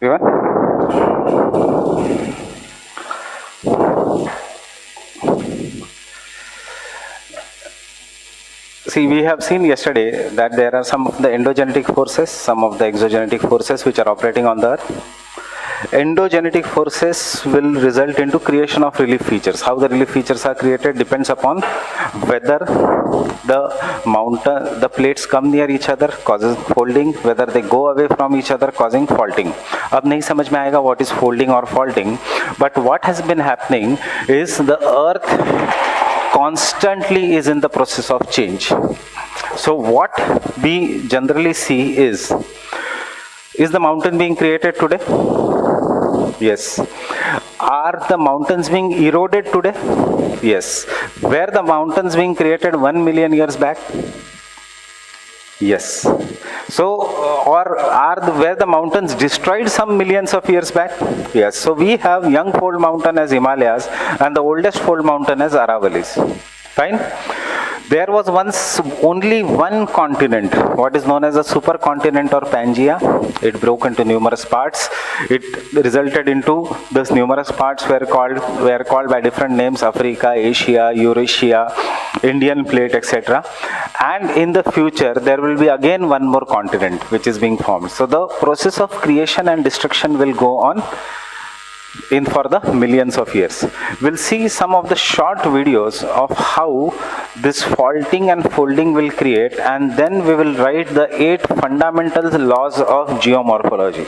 everyone. See, we have seen yesterday that there are some of the endogenetic forces, some of the exogenetic forces which are operating on the earth. Endogenetic forces will result into creation of relief features. How the relief features are created depends upon whether the plates come near each other, causes folding, whether they go away from each other, causing faulting. अब नहीं समझ में आएगा what is folding or faulting, but what has been happening is the earth constantly is in the process of change. So what we generally see is the mountain being created today? Yes. Are the mountains being eroded today? Yes. Were the mountains being created 1 million years back? Yes. So, were the mountains destroyed some millions of years back? Yes. So we have young fold mountain as Himalayas and the oldest fold mountain as Aravallis. Fine. There was once only one continent, what is known as a supercontinent or Pangea. It broke into numerous parts. It resulted into these numerous parts were called by different names: Africa, Asia, Eurasia, Indian plate, etc. And in the future, there will be again one more continent which is being formed. So the process of creation and destruction will go on for the millions of years. We'll see some of the short videos of how this faulting and folding will create, and then we will write the 8 fundamental laws of geomorphology.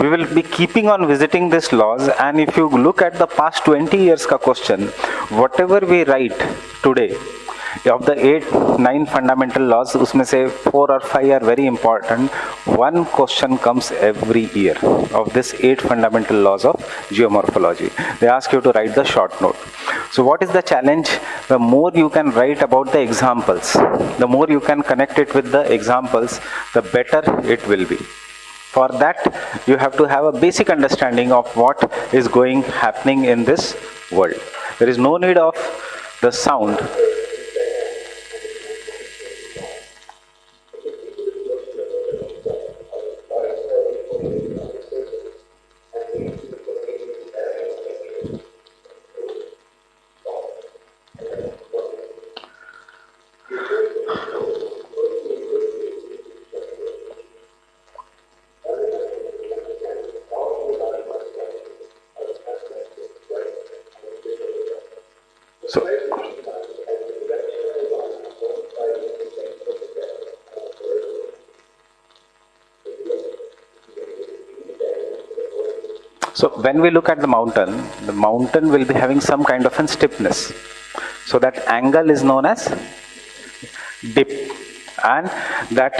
We will be keeping on visiting these laws, and if you look at the past 20 years ka question, whatever we write today, of the 9 fundamental laws, usme se 4 or 5 are very important. One question comes every year of this 8 fundamental laws of geomorphology. They ask you to write the short note. So what is the challenge? The more you can write about the examples, the more you can connect it with the examples, the better it will be. For that, you have to have a basic understanding of what is happening in this world. There is no need of the sound. So when we look at the mountain will be having some kind of a stiffness. So that angle is known as dip, and that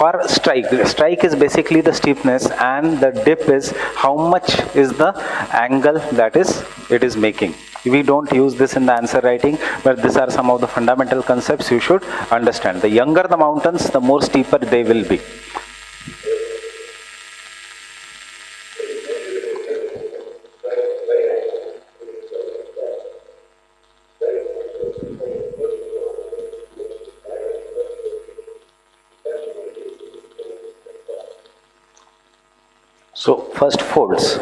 or strike. Strike is basically the stiffness, and the dip is how much is the angle that it is making. We don't use this in the answer writing, but these are some of the fundamental concepts you should understand. The younger the mountains, the more steeper they will be. So first folds.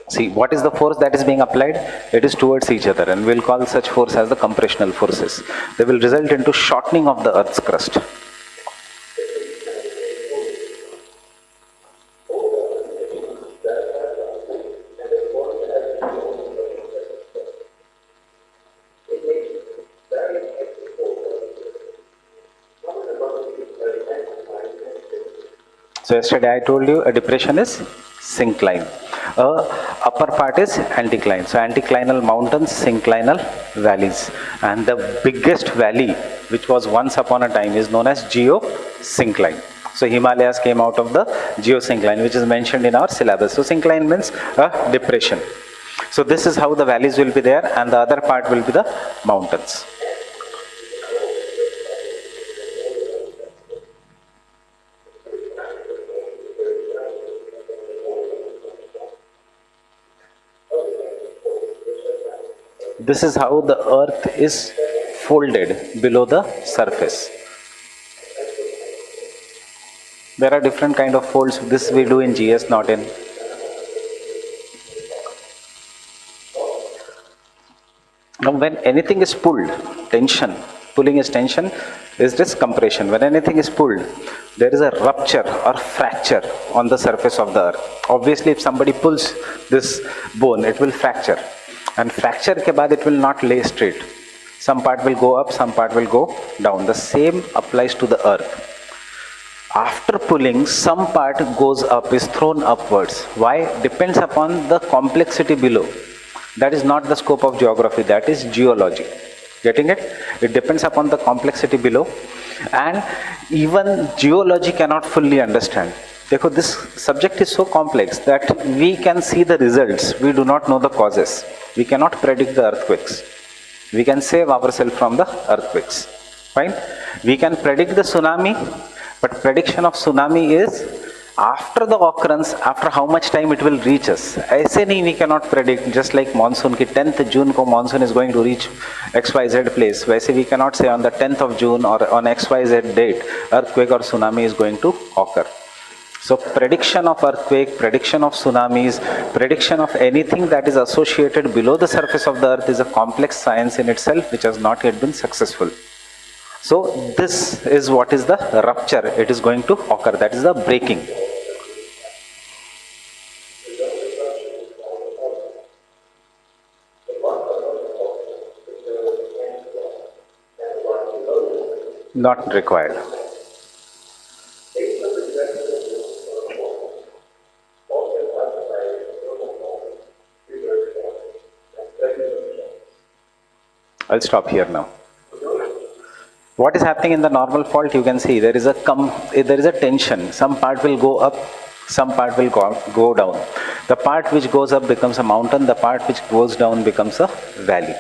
See, what is the force that is being applied? It is towards each other, and we'll call such force as the compressional forces. They will result into shortening of the Earth's crust. So yesterday I told you a depression is syncline. Upper part is anticline. So anticlinal mountains, synclinal valleys. And the biggest valley, which was once upon a time, is known as geosyncline. So Himalayas came out of the geosyncline, which is mentioned in our syllabus. So syncline means a depression. So this is how the valleys will be there, and the other part will be the mountains. This is how the earth is folded below the surface. There are different kind of folds. This we do in GS, not in. Now when anything is pulled, tension, pulling is tension, is this compression. When anything is pulled, there is a rupture or fracture on the surface of the earth. Obviously if somebody pulls this bone, it will fracture. And fracture ke baad it will not lay straight. Some part will go up, some part will go down. The same applies to the earth. After pulling, some part goes up, is thrown upwards. Why? Depends upon the complexity below. That is not the scope of geography, that is geology. Getting it? It depends upon the complexity below. And even geology cannot fully understand. Therefore, this subject is so complex that we can see the results, we do not know the causes. We cannot predict the earthquakes. We can save ourselves from the earthquakes. Fine? We can predict the tsunami, but prediction of tsunami is after the occurrence, after how much time it will reach us. ऐसे नहीं we cannot predict, just like monsoon की 10th June को monsoon is going to reach XYZ place. वैसे we cannot say on the 10th of June or on XYZ date earthquake or tsunami is going to occur. So prediction of earthquake, prediction of tsunamis, prediction of anything that is associated below the surface of the earth is a complex science in itself which has not yet been successful. So this is what is the rupture, it is going to occur, that is the breaking. Not required. I'll stop here now. What is happening in the normal fault? You can see there is a tension. Some part will go up, some part will go down. The part which goes up becomes a mountain, the part which goes down becomes a valley.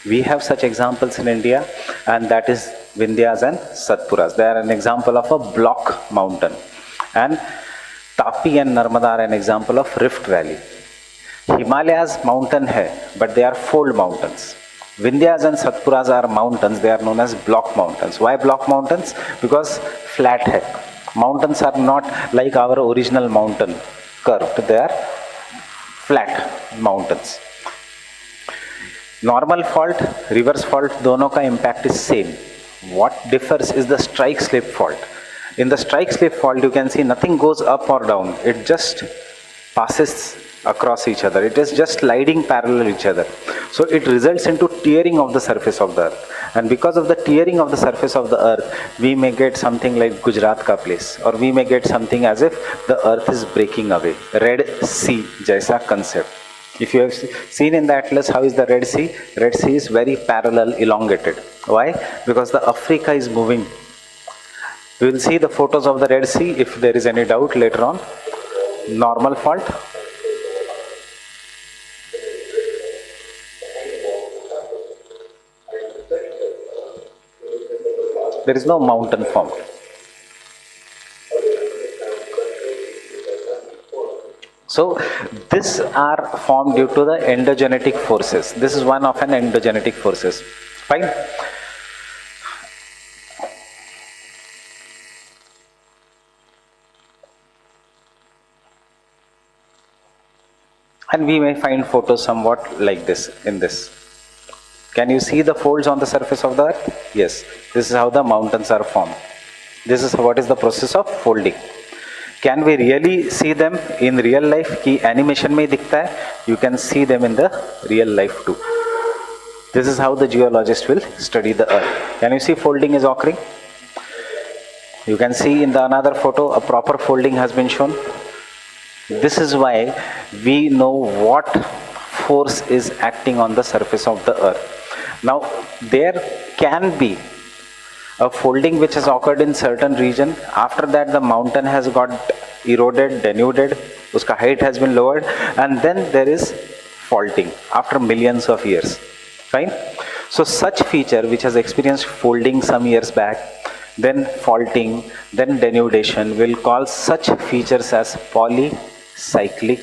We have such examples in India, and that is Vindhyas and Satpuras. They are an example of a block mountain. And Tapi and Narmada are an example of Rift Valley. Himalayas mountain hai, but they are fold mountains. Vindhyas and Satpuras are mountains, they are known as block mountains. Why block mountains? Because flat hai. Mountains are not like our original mountain, curved, they are flat mountains. Normal fault, reverse fault, दोनों का impact is same. What differs is the strike slip fault. In the strike slip fault, you can see nothing goes up or down, it just passes across each other. It is just sliding parallel each other. So it results into tearing of the surface of the earth. And because of the tearing of the surface of the earth, we may get something like Gujarat ka place, or we may get something as if the earth is breaking away. Red Sea jaisa concept. If you have seen in the atlas how is the Red Sea? Red Sea is very parallel, elongated. Why? Because the Africa is moving. We will see the photos of the Red Sea if there is any doubt later on. Normal fault. There is no mountain formed. So these are formed due to the endogenetic forces. This is one of an endogenetic forces. Fine. And we may find photos somewhat like this in this. Can you see the folds on the surface of the earth? Yes. This is how the mountains are formed. This is what is the process of folding. Can we really see them in real life? Ki animation mein dikhta hai. You can see them in the real life too. This is how the geologist will study the earth. Can you see folding is occurring? You can see in the another photo a proper folding has been shown. This is why we know what force is acting on the surface of the earth. Now, there can be a folding which has occurred in certain region. After that, the mountain has got eroded, denuded, uska height has been lowered, and then there is faulting after millions of years. Fine? So, such feature which has experienced folding some years back, then faulting, then denudation, will call such features as polycyclic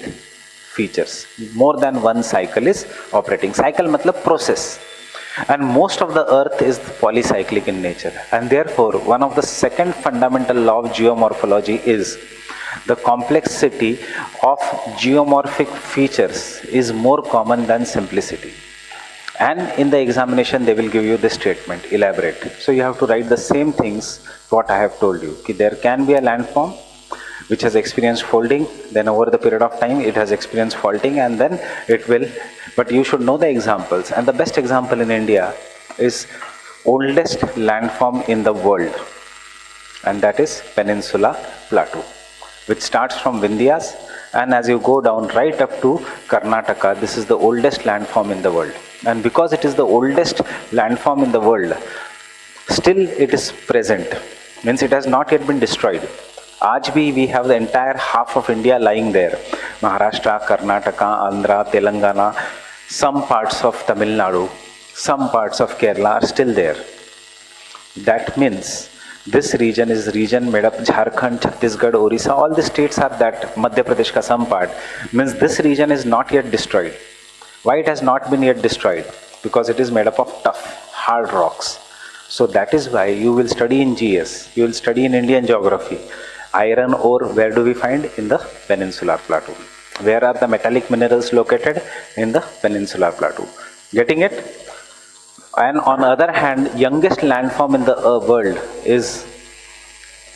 features. More than one cycle is operating. Cycle matlab process. And most of the earth is polycyclic in nature. And therefore, one of the second fundamental law of geomorphology is the complexity of geomorphic features is more common than simplicity. And in the examination, they will give you this statement, elaborate. So you have to write the same things what I have told you. There can be a landform which has experienced folding, then over the period of time it has experienced faulting, and then it will, but you should know the examples. And the best example in India is oldest landform in the world, and that is Peninsula Plateau, which starts from Vindhyas, and as you go down right up to Karnataka, this is the oldest landform in the world. And because it is the oldest landform in the world, still it is present, means it has not yet been destroyed. आज भी we have the entire half of India lying there. Maharashtra, Karnataka, Andhra, Telangana, some parts of Tamil Nadu, some parts of Kerala are still there. That means this region is region made up Jharkhand, Chhattisgarh, Orissa, all the states are that, Madhya Pradesh ka some part, means this region is not yet destroyed. Why it has not been yet destroyed? Because it is made up of tough, hard rocks. So that is why you will study in GS, you will study in Indian geography. Iron ore, where do we find? In the Peninsular Plateau. Where are the metallic minerals located? In the Peninsular Plateau. Getting it? And on the other hand, youngest landform in the world is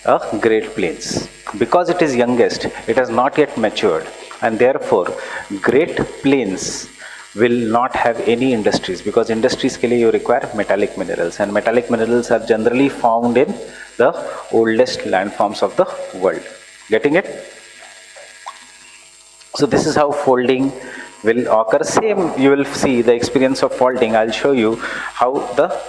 a Great Plains. Because it is youngest, it has not yet matured, and therefore Great Plains will not have any industries, because industries के लिए you require metallic minerals, and metallic minerals are generally found in the oldest landforms of the world. Getting it? So this is how folding will occur. Same, you will see the experience of faulting. I'll show you how the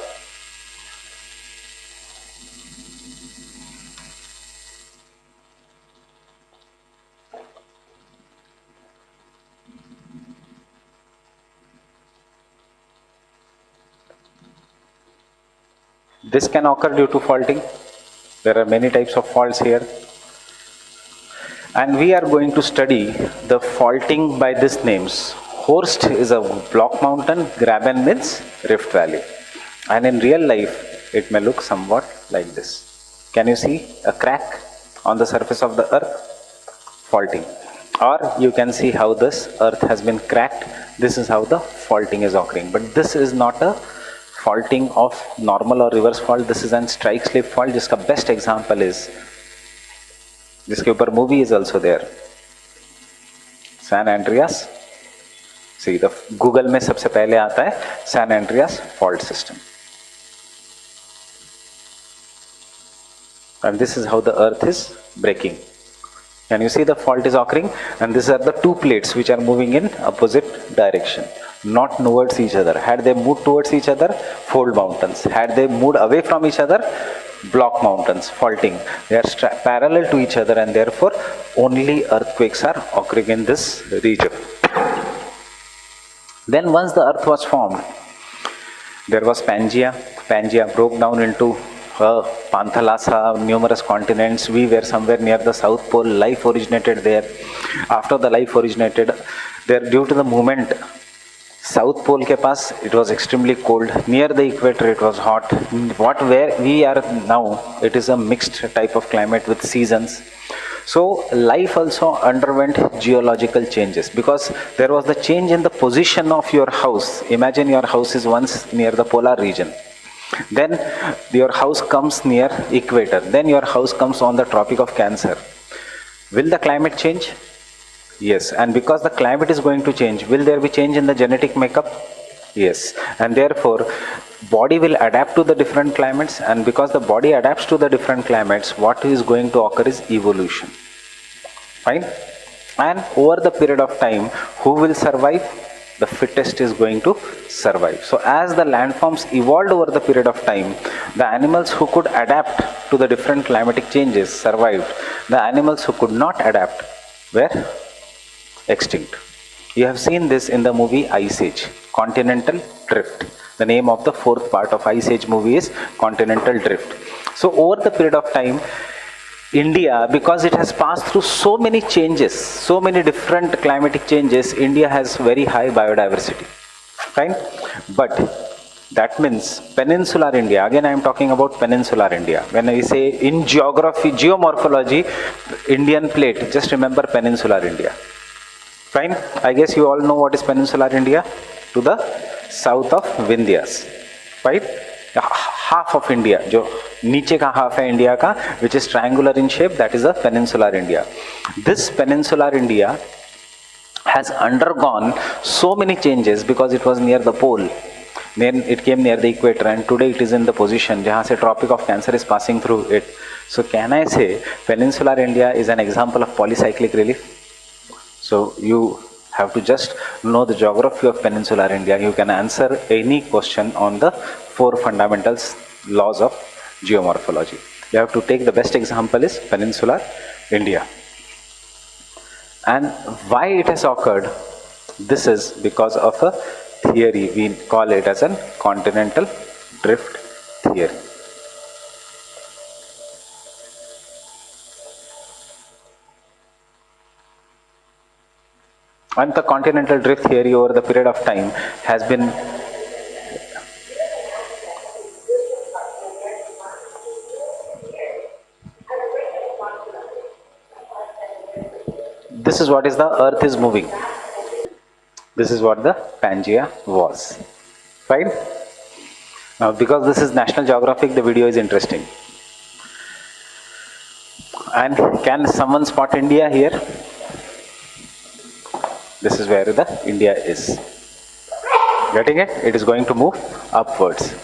this can occur due to faulting. There are many types of faults here. And we are going to study the faulting by these names. Horst is a block mountain, Graben means rift valley. And in real life, it may look somewhat like this. Can you see a crack on the surface of the earth? Faulting. Or you can see how this earth has been cracked. This is how the faulting is occurring. But this is not a faulting of normal or reverse fault. This is an strike slip fault, जिसका best example is, जिसके ऊपर movie is also there, San Andreas. See, the Google में सबसे पहले आता है San Andreas fault system. And this is how the earth is breaking. Can you see the fault is occurring? And these are the two plates which are moving in opposite direction, not towards each other. Had they moved towards each other, fold mountains. Had they moved away from each other, block mountains, faulting. They are parallel to each other, and therefore only earthquakes are occurring in this region. Then once the earth was formed, there was Pangea. Pangea broke down into Panthalassa, numerous continents. We were somewhere near the South Pole. Life originated there. After the life originated there, due to the movement, South Pole के पास it was extremely cold. Near the equator it was hot. Where we are now, it is a mixed type of climate with seasons. So life also underwent geological changes, because there was the change in the position of your house. Imagine your house is once near the polar region. Then your house comes near equator. Then your house comes on the Tropic of Cancer. Will the climate change? Yes. And because the climate is going to change, will there be change in the genetic makeup? Yes. And therefore, body will adapt to the different climates. And because the body adapts to the different climates, what is going to occur is evolution. Fine? And over the period of time, who will survive? The fittest is going to survive. So as the landforms evolved over the period of time, the animals who could adapt to the different climatic changes survived. The animals who could not adapt were extinct. You have seen this in the movie Ice Age, Continental Drift. The name of the fourth part of Ice Age movie is Continental Drift. So over the period of time, India, because it has passed through so many changes, so many different climatic changes, India has very high biodiversity. Fine? But That means peninsular India. Again, I am talking about peninsular India. When I say in geography, geomorphology, Indian plate, just remember peninsular India. Fine. I guess you all know what is peninsular India. To the south of Vindhyas, right? Half of India, जो नीचे का half है India का, which is triangular in shape, that is the peninsular India. This peninsular India has undergone so many changes because it was near the pole. Then it came near the equator, and today it is in the position जहाँ से Tropic of Cancer is passing through it. So can I say peninsular India is an example of polycyclic relief? So you have to just know the geography of peninsular India. You can answer any question on the 4 fundamental laws of geomorphology. You have to take the best example is peninsular India. And why it has occurred? This is because of a theory. We call it as a continental drift theory. And the continental drift theory over the period of time has been this is what is the earth is moving. This is what the Pangea was. Right? Now because this is National Geographic, the video is interesting. And can someone spot India here? This is where the India is. Getting it? It is going to move upwards.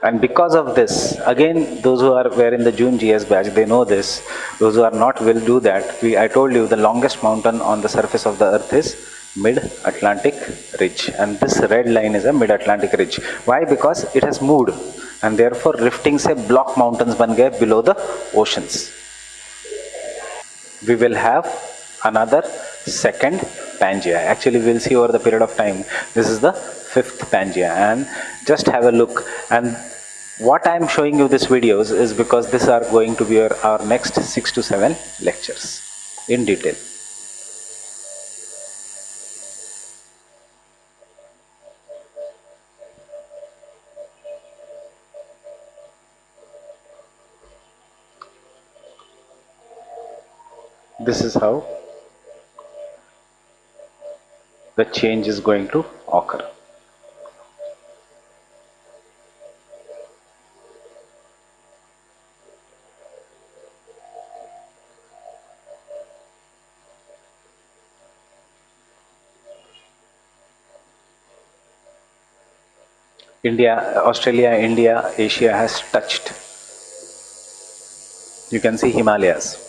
And because of this, again, those who were in the June GS batch, they know this. Those who are not will do that. I told you the longest mountain on the surface of the earth is Mid-Atlantic Ridge. And this red line is a Mid-Atlantic Ridge. Why? Because it has moved. And therefore, rifting se block mountains ban gaye below the oceans. We will have another second Pangea. Actually, we'll see over the period of time. This is the 5th Pangea. And just have a look. And what I am showing you these videos is because these are going to be our next 6 to 7 lectures in detail. This is how the change is going to occur. India, Australia, India, Asia has touched. You can see Himalayas.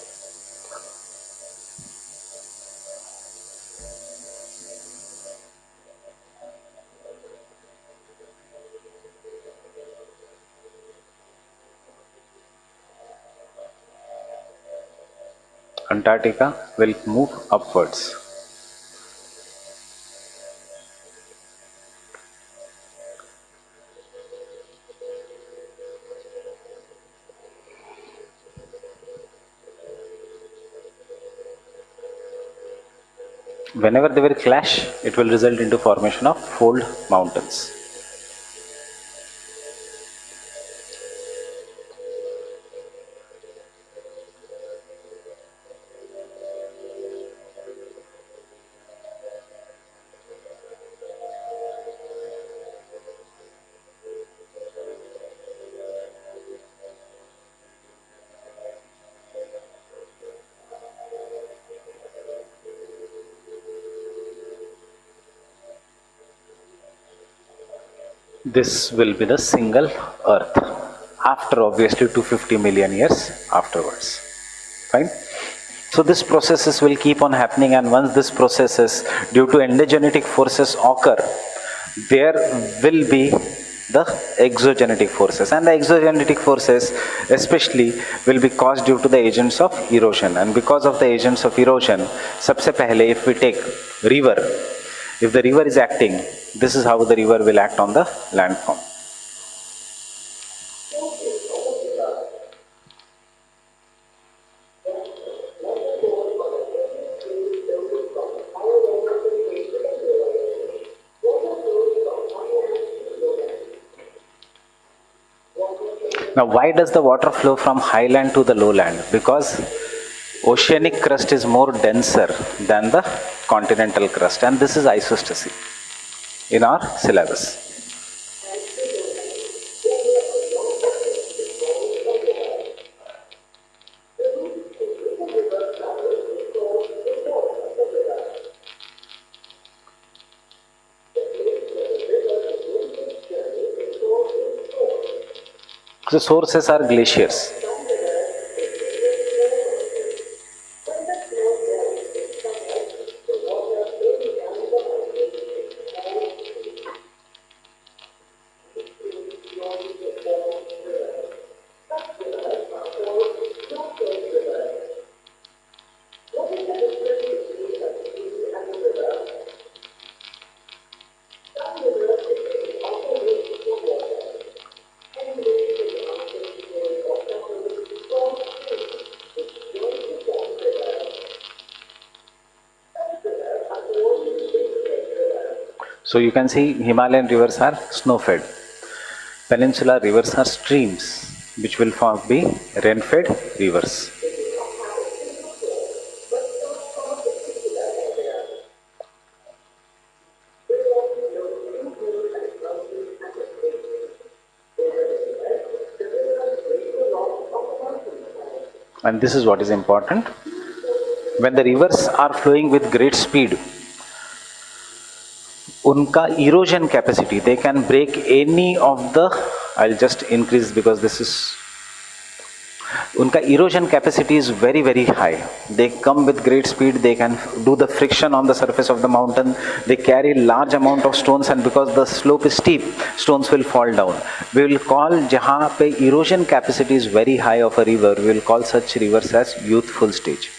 Antarctica will move upwards. Whenever they will clash, it will result into formation of fold mountains. This will be the single Earth after obviously 250 million years afterwards. Fine. So this processes will keep on happening, and once this processes due to endogenetic forces occur, there will be the exogenetic forces, and the exogenetic forces especially will be caused due to the agents of erosion. And because of the agents of erosion, सबसे पहले if we take river, if the river is acting, this is how the river will act on the landform. Now, why does the water flow from highland to the lowland? Because oceanic crust is more denser than the continental crust, and this is isostacy in our syllabus. The sources are glaciers. So you can see Himalayan rivers are snow-fed. Peninsular rivers are streams, which will be rain-fed rivers. And this is what is important. When the rivers are flowing with great speed, उनका erosion capacity, they can break any of the, I'll just increase because this is, उनका erosion capacity is very very high. They come with great speed, they can do the friction on the surface of the mountain, they carry large amount of stones, and because the slope is steep, stones will fall down. We will call, जहाँ पे erosion capacity is very high of a river, we will call such rivers as youthful stage.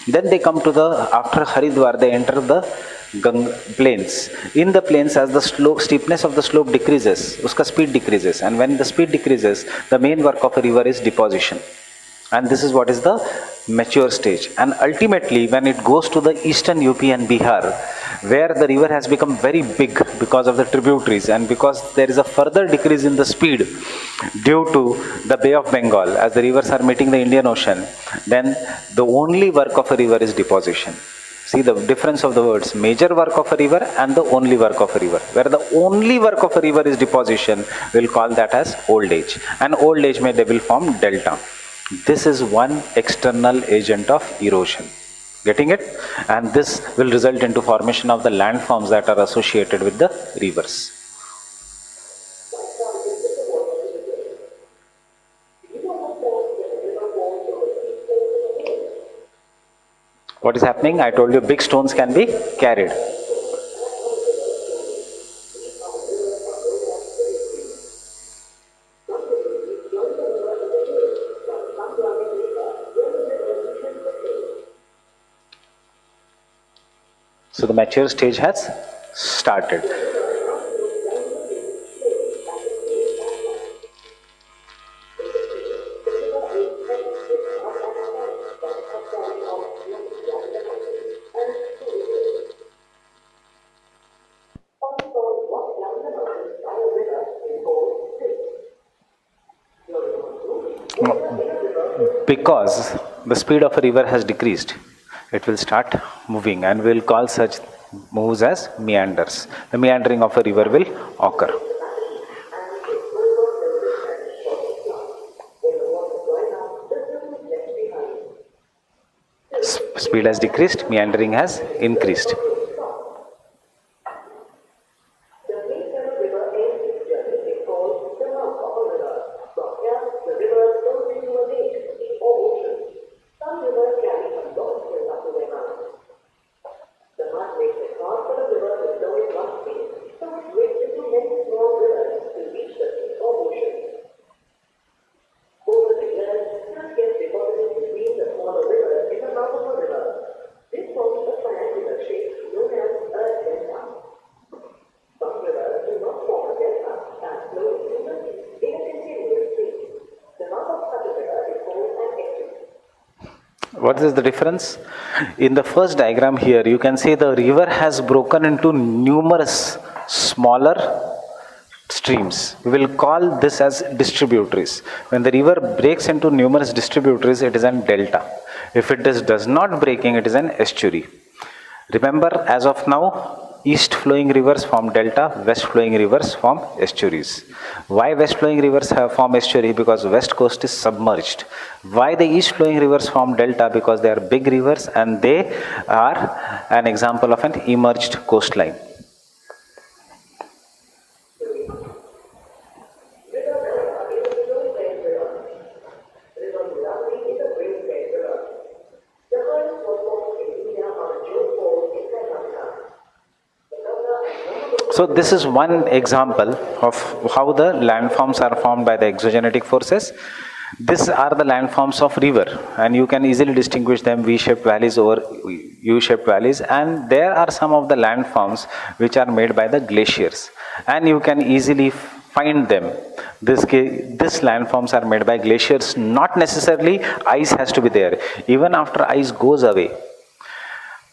Then they come to the, after Haridwar, they enter the plains. In the plains, as the steepness of the slope decreases, uska speed decreases, and when the speed decreases, the main work of a river is deposition. And this is what is the mature stage. And ultimately, when it goes to the eastern UP and Bihar, where the river has become very big because of the tributaries, and because there is a further decrease in the speed due to the Bay of Bengal, as the rivers are meeting the Indian Ocean, then the only work of a river is deposition. See the difference of the words, major work of a river and the only work of a river. Where the only work of a river is deposition, we'll call that as old age. And old age may they will form delta. This is one external agent of erosion. Getting it? And this will result into formation of the landforms that are associated with the rivers. What is happening? I told you big stones can be carried. So the mature stage has started. Because the speed of a river has decreased, it will start moving, and we will call such moves as meanders. The meandering of a river will occur. Speed has decreased, meandering has increased. What is the difference? In the first diagram here, you can see the river has broken into numerous smaller streams. We will call this as distributaries. When the river breaks into numerous distributaries, it is an delta. If it does not breaking, it is an estuary. Remember, as of now, east flowing rivers form delta, west flowing rivers form estuaries. Why west flowing rivers have form estuary? Because west coast is submerged. Why the east flowing rivers form delta? Because they are big rivers and they are an example of an emerged coastline. So this is one example of how the landforms are formed by the exogenetic forces. These are the landforms of river, and you can easily distinguish them V-shaped valleys over U-shaped valleys, and there are some of the landforms which are made by the glaciers, and you can easily find them. This landforms are made by glaciers, not necessarily ice has to be there. Even after ice goes away,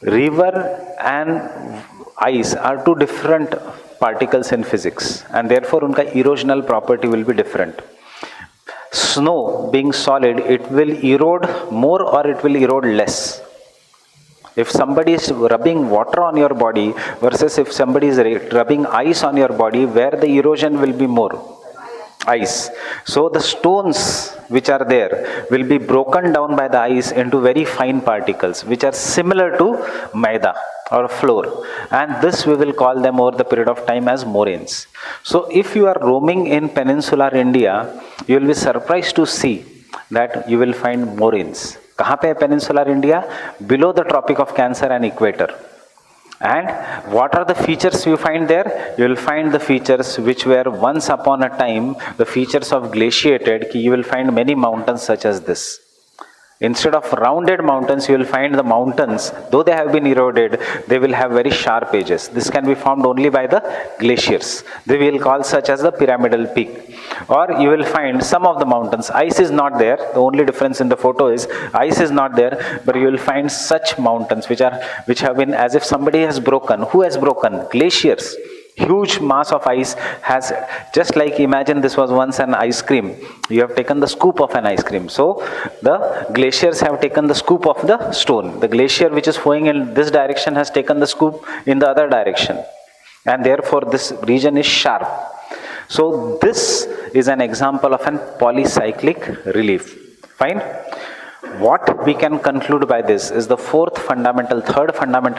river and ice are two different particles in physics, and therefore unka erosional property will be different. Snow being solid, it will erode more or it will erode less. If somebody is rubbing water on your body versus if somebody is rubbing ice on your body, where the erosion will be more? Ice. So the stones which are there will be broken down by the ice into very fine particles which are similar to maida or floor, and this we will call them over the period of time as moraines. So if you are roaming in peninsular India, you will be surprised to see that you will find moraines. Kahan pe hai peninsular India? Below the Tropic of Cancer and equator. And what are the features you find there? You will find the features which were once upon a time the features of glaciated. You will find many mountains such as this. Instead of rounded mountains, you will find the mountains, though they have been eroded, they will have very sharp edges. This can be formed only by the glaciers. They will call such as the pyramidal peak. Or you will find some of the mountains, ice is not there. The only difference in the photo is ice is not there, but you will find such mountains which have been as if somebody has broken. Who has broken? Glaciers. Huge mass of ice has, just like imagine this was once an ice cream. You have taken the scoop of an ice cream. So the glaciers have taken the scoop of the stone. The glacier which is flowing in this direction has taken the scoop in the other direction. And therefore this region is sharp. So this is an example of an polycyclic relief. Fine. What we can conclude by this is the third fundamental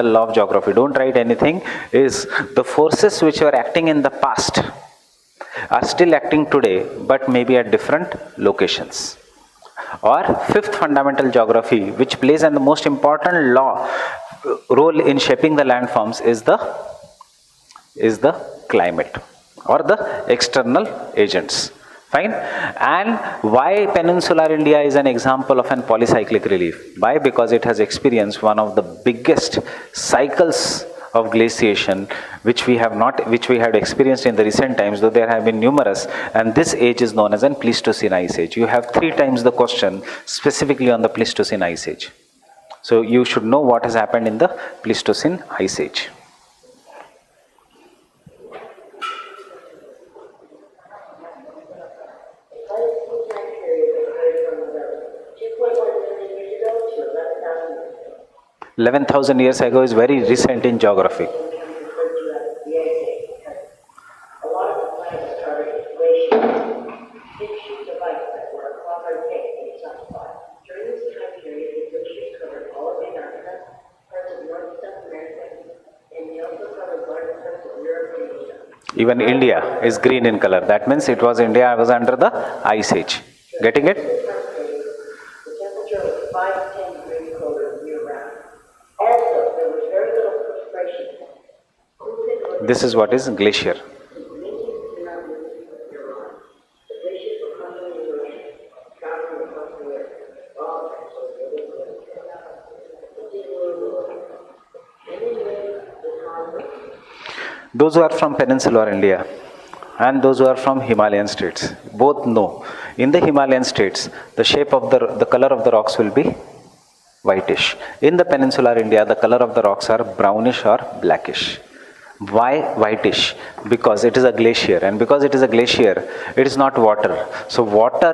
law of geography. Don't write anything. Is the forces which were acting in the past are still acting today, but maybe at different locations. Or fifth fundamental geography, which plays the most important role in shaping the landforms, is the climate or the external agents. Fine. And why peninsular India is an example of an polycyclic relief? Why? Because it has experienced one of the biggest cycles of glaciation which we had experienced in the recent times, though there have been numerous, and this age is known as an Pleistocene ice age. You have 3 times the question specifically on the Pleistocene ice age. So you should know what has happened in the Pleistocene ice age. $11,000 years ago is very recent in geography. Even India is green in color. That means it was India was under the ice age. Getting it? This is what is glacier. Those who are from peninsular India and those who are from Himalayan states both know, in the Himalayan states the shape of the color of the rocks will be whitish. In the peninsular India the color of the rocks are brownish or blackish. Why whitish? Because it is a glacier, and because it is a glacier, it is not water. So water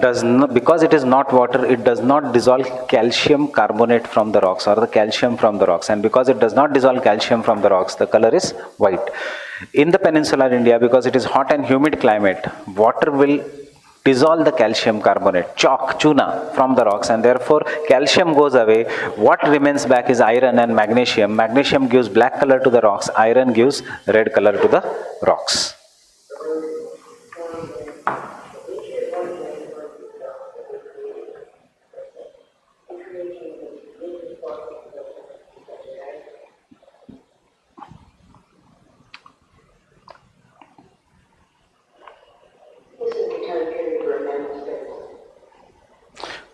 does not, because it is not water, it does not dissolve calcium carbonate from the rocks or the calcium from the rocks, and because it does not dissolve calcium from the rocks, the color is white. In the peninsular India, because it is hot and humid climate, water will dissolve the calcium carbonate, chalk, tuna from the rocks, and therefore calcium goes away. What remains back is iron and magnesium. Magnesium gives black color to the rocks, iron gives red color to the rocks.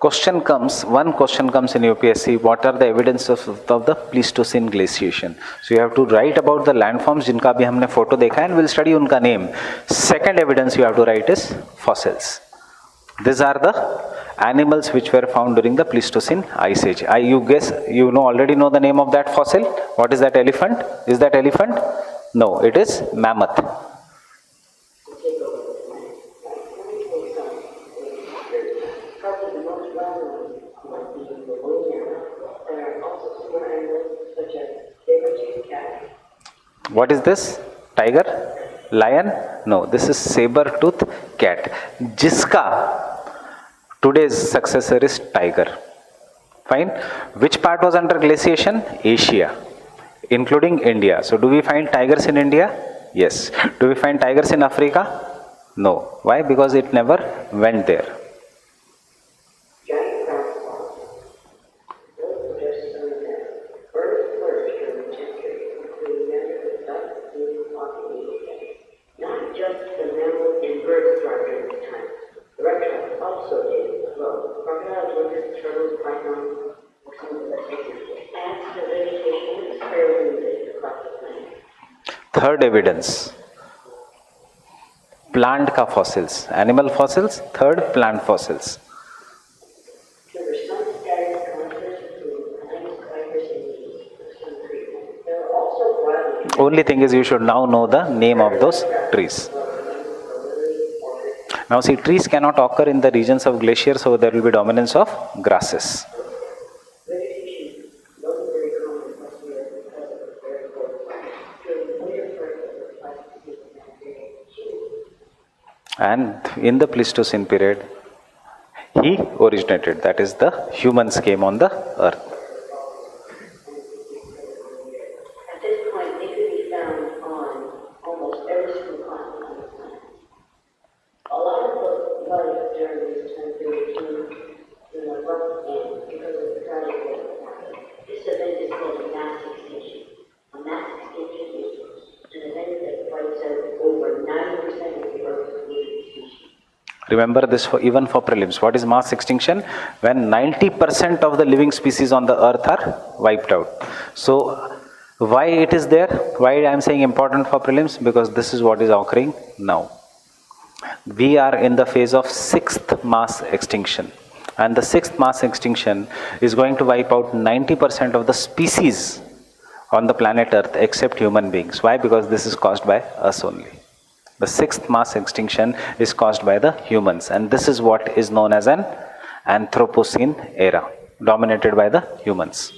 One question comes in UPSC, what are the evidences of the Pleistocene glaciation? So you have to write about the landforms जिनका भी हमने photo देखा है, and we'll study उनका name. Second evidence you have to write is fossils. These are the animals which were found during the Pleistocene ice age. You guess, you already know the name of that fossil. What is that elephant? Is that elephant? No, it is mammoth. What is this? Tiger? Lion? No, this is saber-tooth cat. Jiska today's successor is tiger. Fine. Which part was under glaciation? Asia, including India. So do we find tigers in India? Yes. Do we find tigers in Africa? No. Why? Because it never went there. Third evidence, plant ka fossils, animal fossils. Third, plant fossils. Only thing is you should now know the name of those trees. Now see, trees cannot occur in the regions of glaciers, so there will be dominance of grasses. And in the Pleistocene period, he originated. That is, the humans came on the earth. At this point, they could be found on almost every single continent on the planet. A lot of the life during this time period came in the rough end because of the gravity of the planet. This event is called a mass extinction. A mass extinction is an event that wipes out over 90% of the Earth's living species. Remember this even for prelims. What is mass extinction? When 90% of the living species on the earth are wiped out. So why it is there? Why I am saying important for prelims? Because this is what is occurring now. We are in the phase of sixth mass extinction. And the sixth mass extinction is going to wipe out 90% of the species on the planet Earth except human beings. Why? Because this is caused by us only. The sixth mass extinction is caused by the humans, and this is what is known as an Anthropocene era, dominated by the humans.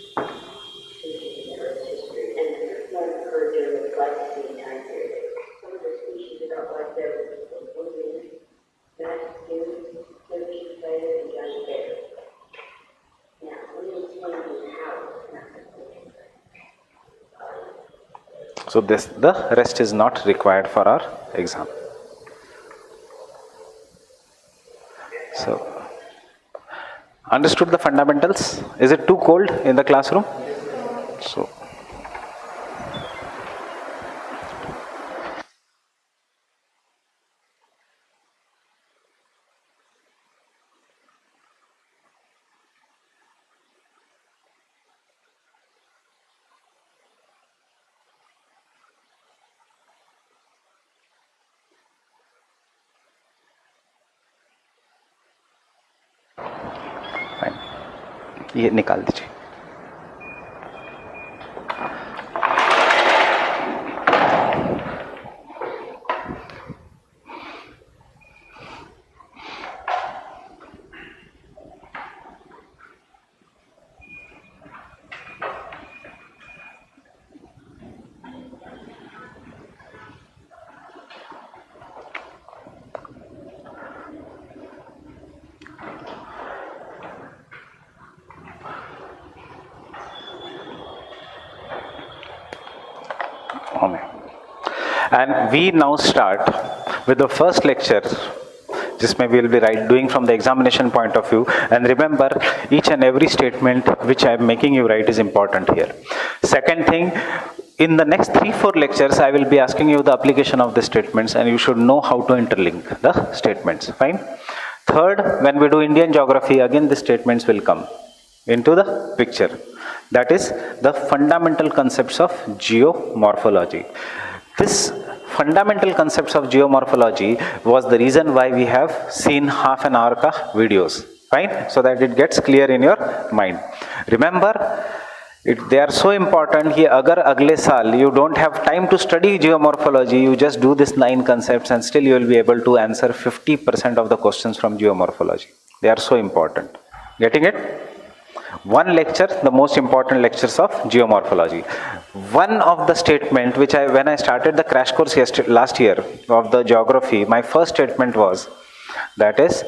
So the rest is not required for our exam. So, understood the fundamentals? Is it too cold in the classroom? So, ये निकाल दीजिए. And we now start with the first lecture. This maybe will be doing from the examination point of view. And remember, each and every statement which I am making you write is important here. Second thing, in the next 3-4 lectures, I will be asking you the application of the statements, and you should know how to interlink the statements. Fine. Third, when we do Indian geography, again the statements will come into the picture. That is the fundamental concepts of geomorphology. This fundamental concepts of geomorphology was the reason why we have seen half an hour ka videos. Fine, so that it gets clear in your mind. Remember, they are so important कि अगर अगले साल you don't have time to study geomorphology, you just do this 9 concepts and still you will be able to answer 50% of the questions from geomorphology. They are so important. Getting it? One lecture, the most important lectures of geomorphology. One of the statement which when I started the crash course last year of the geography, my first statement was, that is,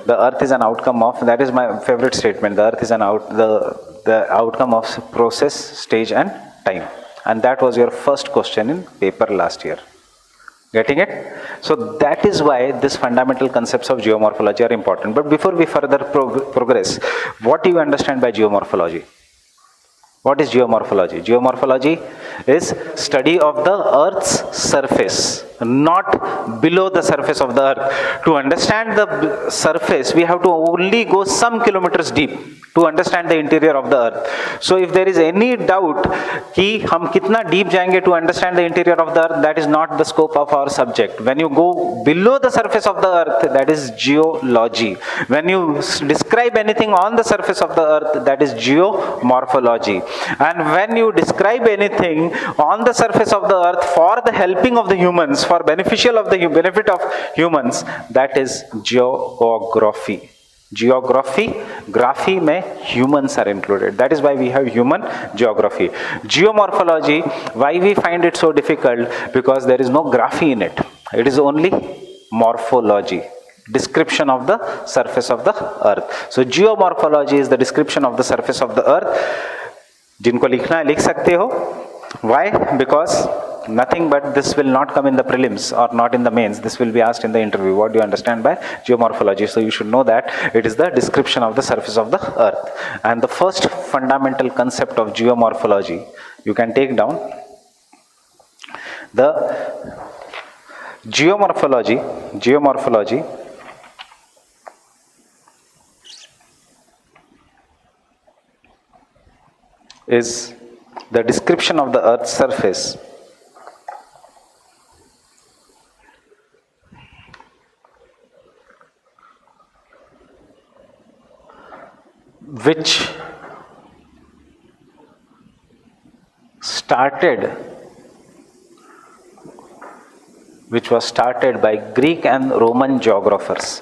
the earth is an outcome of, that is my favorite statement, the earth is the outcome of process, stage and time. And that was your first question in paper last year. Getting it? So that is why these fundamental concepts of geomorphology are important. But before we further progress, what do you understand by geomorphology? What is geomorphology? Geomorphology is study of the earth's surface, not below the surface of the earth. To understand the surface, we have to only go some kilometers deep to understand the interior of the earth. So if there is any doubt कि हम कितना deep जाएंगे to understand the interior of the earth, that is not the scope of our subject. When you go below the surface of the earth, that is geology. When you describe anything on the surface of the earth, that is geomorphology. And when you describe anything on the surface of the earth for the helping of the humans, for benefit of humans, that is geography. Geography, graphy mein humans are included. That is why we have human geography. Geomorphology, why we find it so difficult? Because there is no graphy in it. It is only morphology, description of the surface of the earth. So geomorphology is the description of the surface of the earth. जिनको लिखना है लिख सकते हो. Why? Because nothing but this will not come in the prelims or not in the mains. This will be asked in the interview. What do you understand by geomorphology? So you should know that it is the description of the surface of the earth. And the first fundamental concept of geomorphology, you can take down. The geomorphology is the description of the earth's surface which was started by Greek and Roman geographers.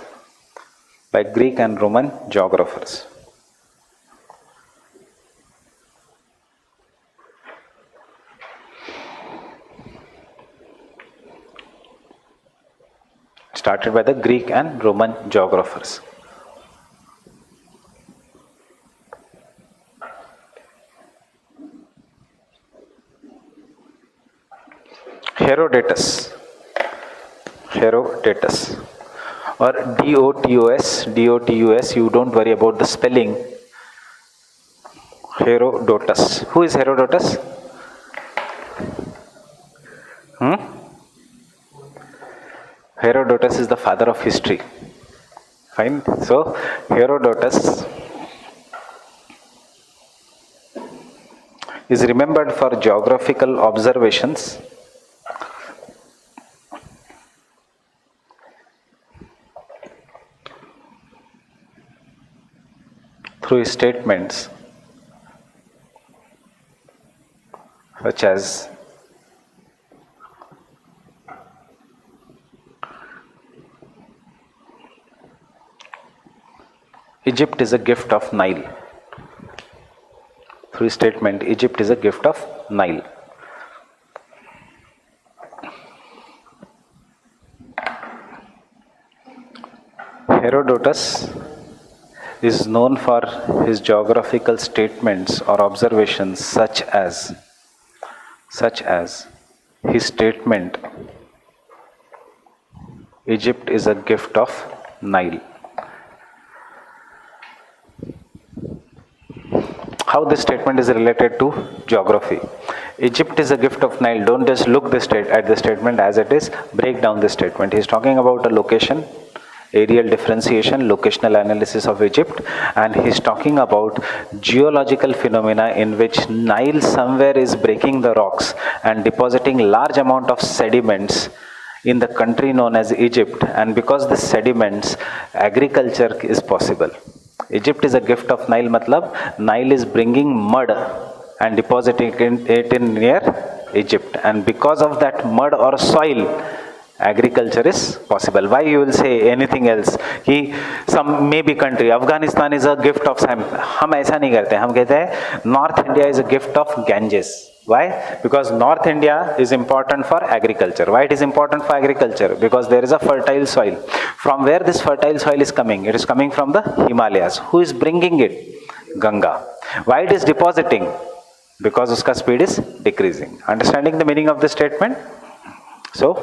Started by the Greek and Roman geographers. Herodotus or Dotus, you don't worry about the spelling. Herodotus. Who is Herodotus? Herodotus is the father of history. Fine. So Herodotus is remembered for geographical observations through his statements such as Egypt is a gift of Nile. Through his statement, Egypt is a gift of Nile. Herodotus is known for his geographical statements or observations such as his statement Egypt is a gift of Nile. How this statement is related to geography. Egypt is a gift of Nile. Don't just look at the statement as it is. Break down the statement. He's talking about a location, aerial differentiation, locational analysis of Egypt, and he's talking about geological phenomena in which Nile somewhere is breaking the rocks and depositing large amount of sediments in the country known as Egypt, and because the sediments, agriculture is possible. Egypt is a gift of Nile, matlab Nile is bringing mud and depositing it in near Egypt, and because of that mud or soil, agriculture is possible. Why you will say anything else कि some maybe country Afghanistan is a gift of Sam, हम ऐसा नहीं करते, हम कहते हैं North India is a gift of Ganges. Why? Because North India is important for agriculture. Why it is important for agriculture? Because there is a fertile soil. From where this fertile soil is coming? It is coming from the Himalayas. Who is bringing it? Ganga. Why it is depositing? Because uska speed is decreasing. Understanding the meaning of this statement? So,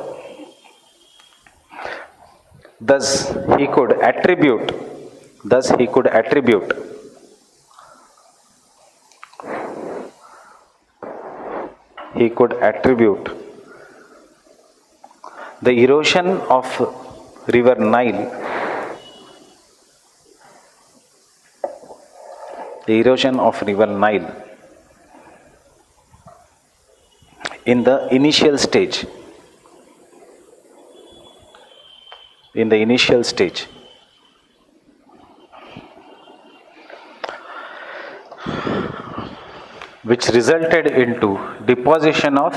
thus he could attribute the erosion of river Nile, in the initial stage, which resulted into deposition of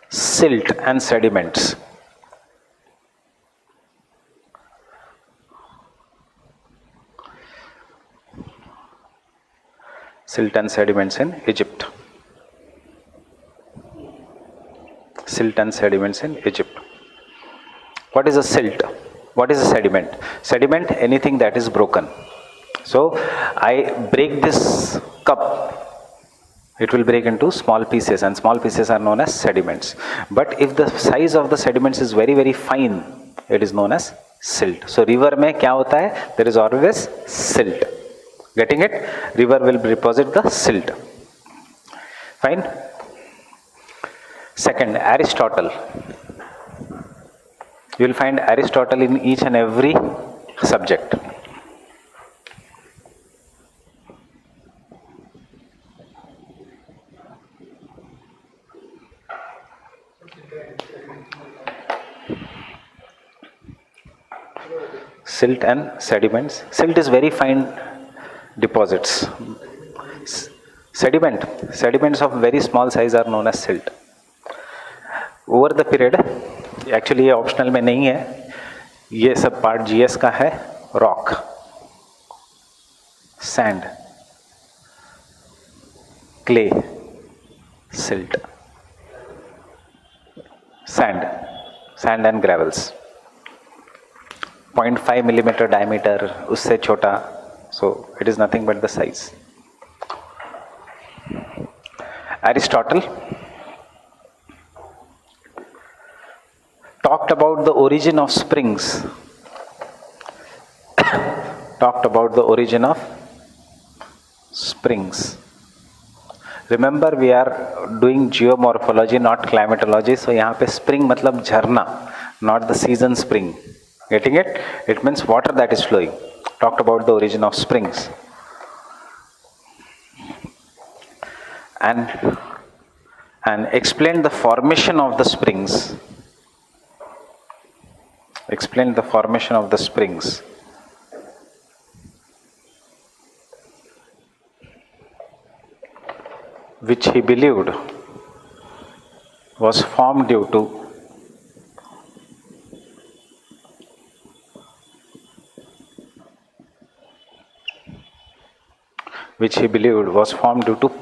silt and sediments. Silt and sediments in Egypt. What is a silt? What is a sediment? Sediment, anything that is broken. So, I break this cup, it will break into small pieces, and small pieces are known as sediments. But if the size of the sediments is very, very fine, it is known as silt. So, river mein kya hota hai? There is always silt. Getting it? River will deposit the silt. Fine? Second, Aristotle. You will find Aristotle in each and every subject. Silt and sediments. Silt is very fine deposits. Sediments of very small size are known as silt. Over the period, actually ये optional में नहीं है, ये सब part GS का है. Rock, sand, clay, silt, sand and gravels. 0.5 millimeter diameter, उससे छोटा, so it is nothing but the size. Aristotle talked about the origin of springs. Remember, we are doing geomorphology, not climatology. So यहाँ पे spring मतलब झरना, not the season spring. Getting it? It means water that is flowing. Talked about the origin of springs. And explained the formation of the springs. Which he believed was formed due to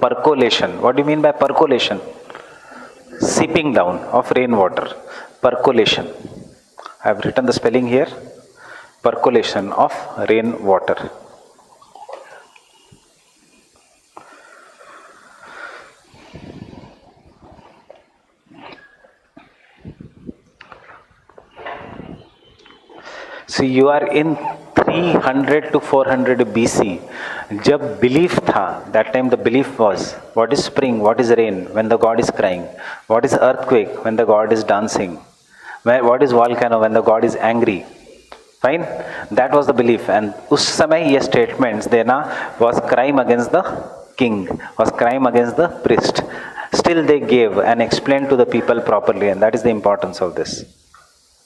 percolation. What do you mean by percolation? Seeping down of rainwater. Percolation. I have written the spelling here. percolation of rain water. So you are in 300 to 400 BC. जब belief था, that time the belief was, what is spring, what is rain, when the god is crying, what is earthquake, when the god is dancing, what is volcano, when the god is angry. Fine, that was the belief. And उस समय ये statements देना was crime against the king, was crime against the priest. Still they gave and explained to the people properly, and that is the importance of this.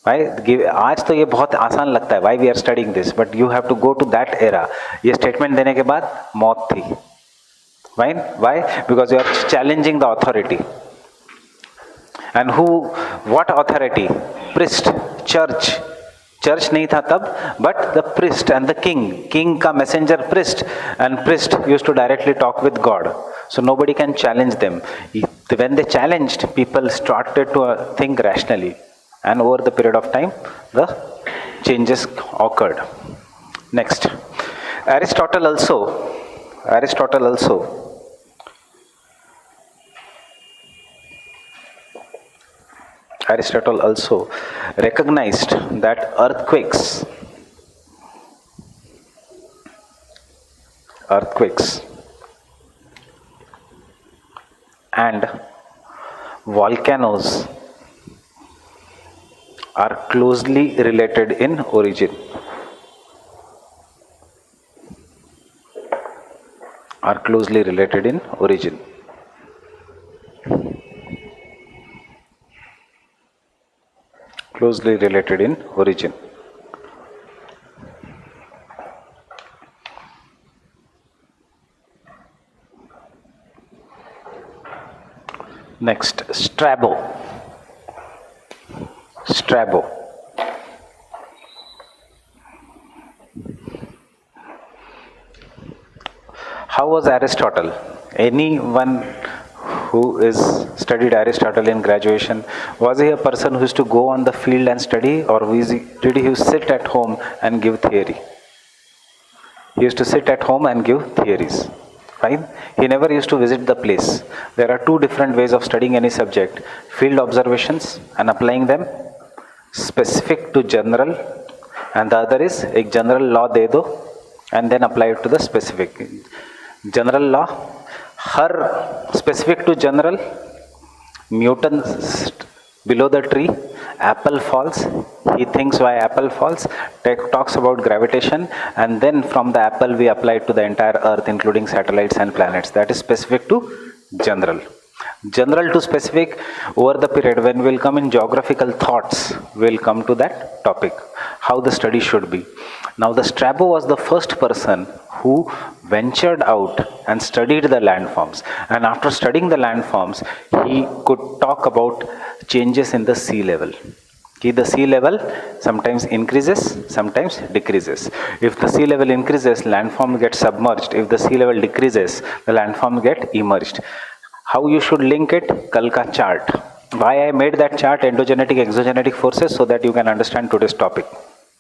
आज तो ये बहुत आसान लगता है, why we are studying this, but you have to go to that era. ये statement देने के बाद मौत थी. Why because you are challenging the authority. And who what authority? Priest. Church नहीं था तब, but the priest and the king का messenger priest, and priest used to directly talk with God. So nobody can challenge them. When they challenged, people started to think rationally. And over the period of time, the changes occurred. Next, Aristotle also recognized that earthquakes and volcanoes are closely related in origin. Closely related in origin. Next, Strabo. How was Aristotle? Anyone who is studied Aristotle in graduation, was he a person who used to go on the field and study, or did he sit at home and give theory? He used to sit at home and give theories. Fine. He never used to visit the place. There are two different ways of studying any subject: field observations and applying them, specific to general, and the other is एक general law दे दो and then apply it to the specific. General law, her specific to general, Newton below the tree, apple falls, he thinks why apple falls, talks about gravitation, and then from the apple we apply it to the entire earth including satellites and planets. That is specific to general. General to specific, over the period when we will come in geographical thoughts, we will come to that topic, how the study should be. Now the Strabo was the first person who ventured out and studied the landforms, and after studying the landforms he could talk about changes in the sea level. The sea level sometimes increases, sometimes decreases. If the sea level increases, landform gets submerged. If the sea level decreases, the landform get immersed. How you should link it? Kal ka chart. Why I made that chart, endogenetic, exogenetic forces, so that you can understand today's topic.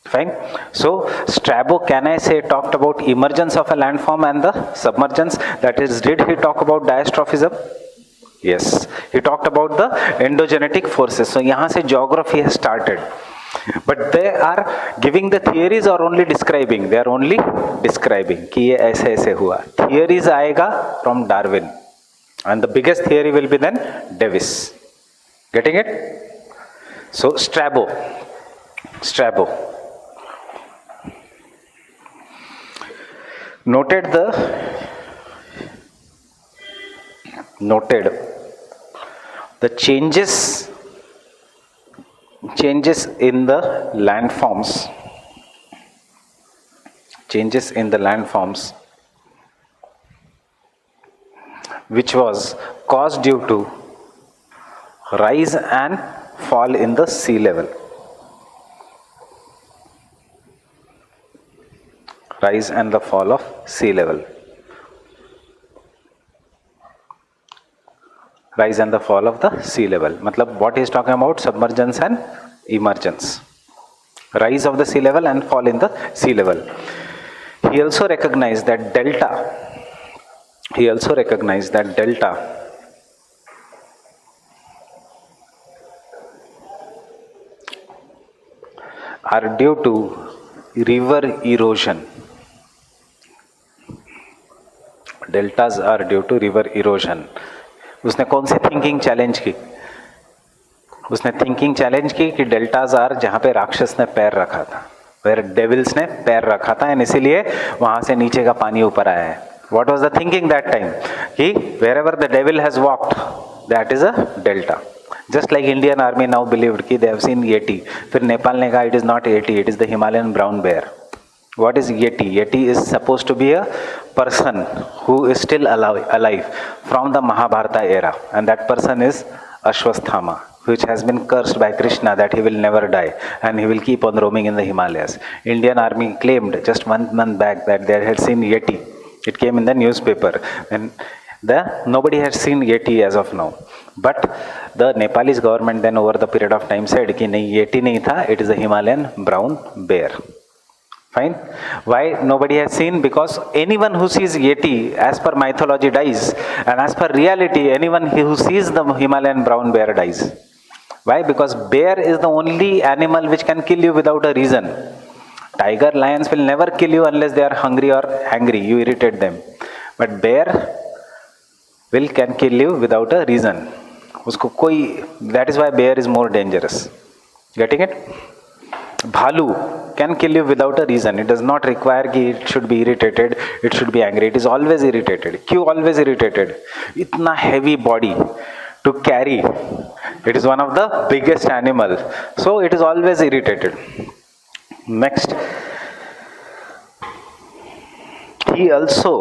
Fine. So Strabo, can I say, talked about emergence of a landform and the submergence. That is, did he talk about diastrophism? Yes. He talked about the endogenetic forces. So यहाँ से geography has started. But they are giving the theories or only describing? They are only describing कि ये ऐसे ऐसे हुआ. Theories आएगा from Darwin. And the biggest theory will be then Davis. Getting it? So Strabo noted the changes in the landforms, which was caused due to rise and fall in the sea level. Rise and the fall of sea level. Rise and the fall of the sea level. Matlab, what he is talking about? Submergence and emergence. rise of the sea level and fall in the sea level. He also recognized that delta are due to river erosion. Deltas are due to river erosion. उसने कौन सी thinking challenge की? उसने thinking challenge की कि deltas are जहां पे राक्षस ने पैर रखा था, वेयर डेविल्स ने पैर रखा था, एंड इसीलिए वहां से नीचे का पानी ऊपर आया है. What was the thinking that time? कि wherever the devil has walked that is a delta. Just like Indian army now believed कि दे हैव सीन येटी. फिर नेपाल ने कहा it is not yeti, it is the Himalayan brown bear. What is Yeti? Yeti is supposed to be a person who is still alive from the Mahabharata era, and that person is Ashwasthama, which has been cursed by Krishna that he will never die and he will keep on roaming in the Himalayas. Indian army claimed just 1 month back that they had seen Yeti. It came in the newspaper, and nobody has seen Yeti as of now. But the Nepalese government then over the period of time said कि नहीं, Yeti नहीं था, it is a Himalayan brown bear. Fine. Why nobody has seen? Because anyone who sees Yeti as per mythology dies, and as per reality anyone who sees the Himalayan brown bear dies. Why? Because bear is the only animal which can kill you without a reason. Tiger, lions will never kill you unless they are hungry or angry, you irritate them. But bear can kill you without a reason. उसको कोई, that is why bear is more dangerous. Getting it? Bhalu can kill you without a reason. It does not require कि it should be irritated, it should be angry. It is always irritated. क्यों always irritated? इतना heavy body to carry. It is one of the biggest animal, so it is always irritated. Next, he also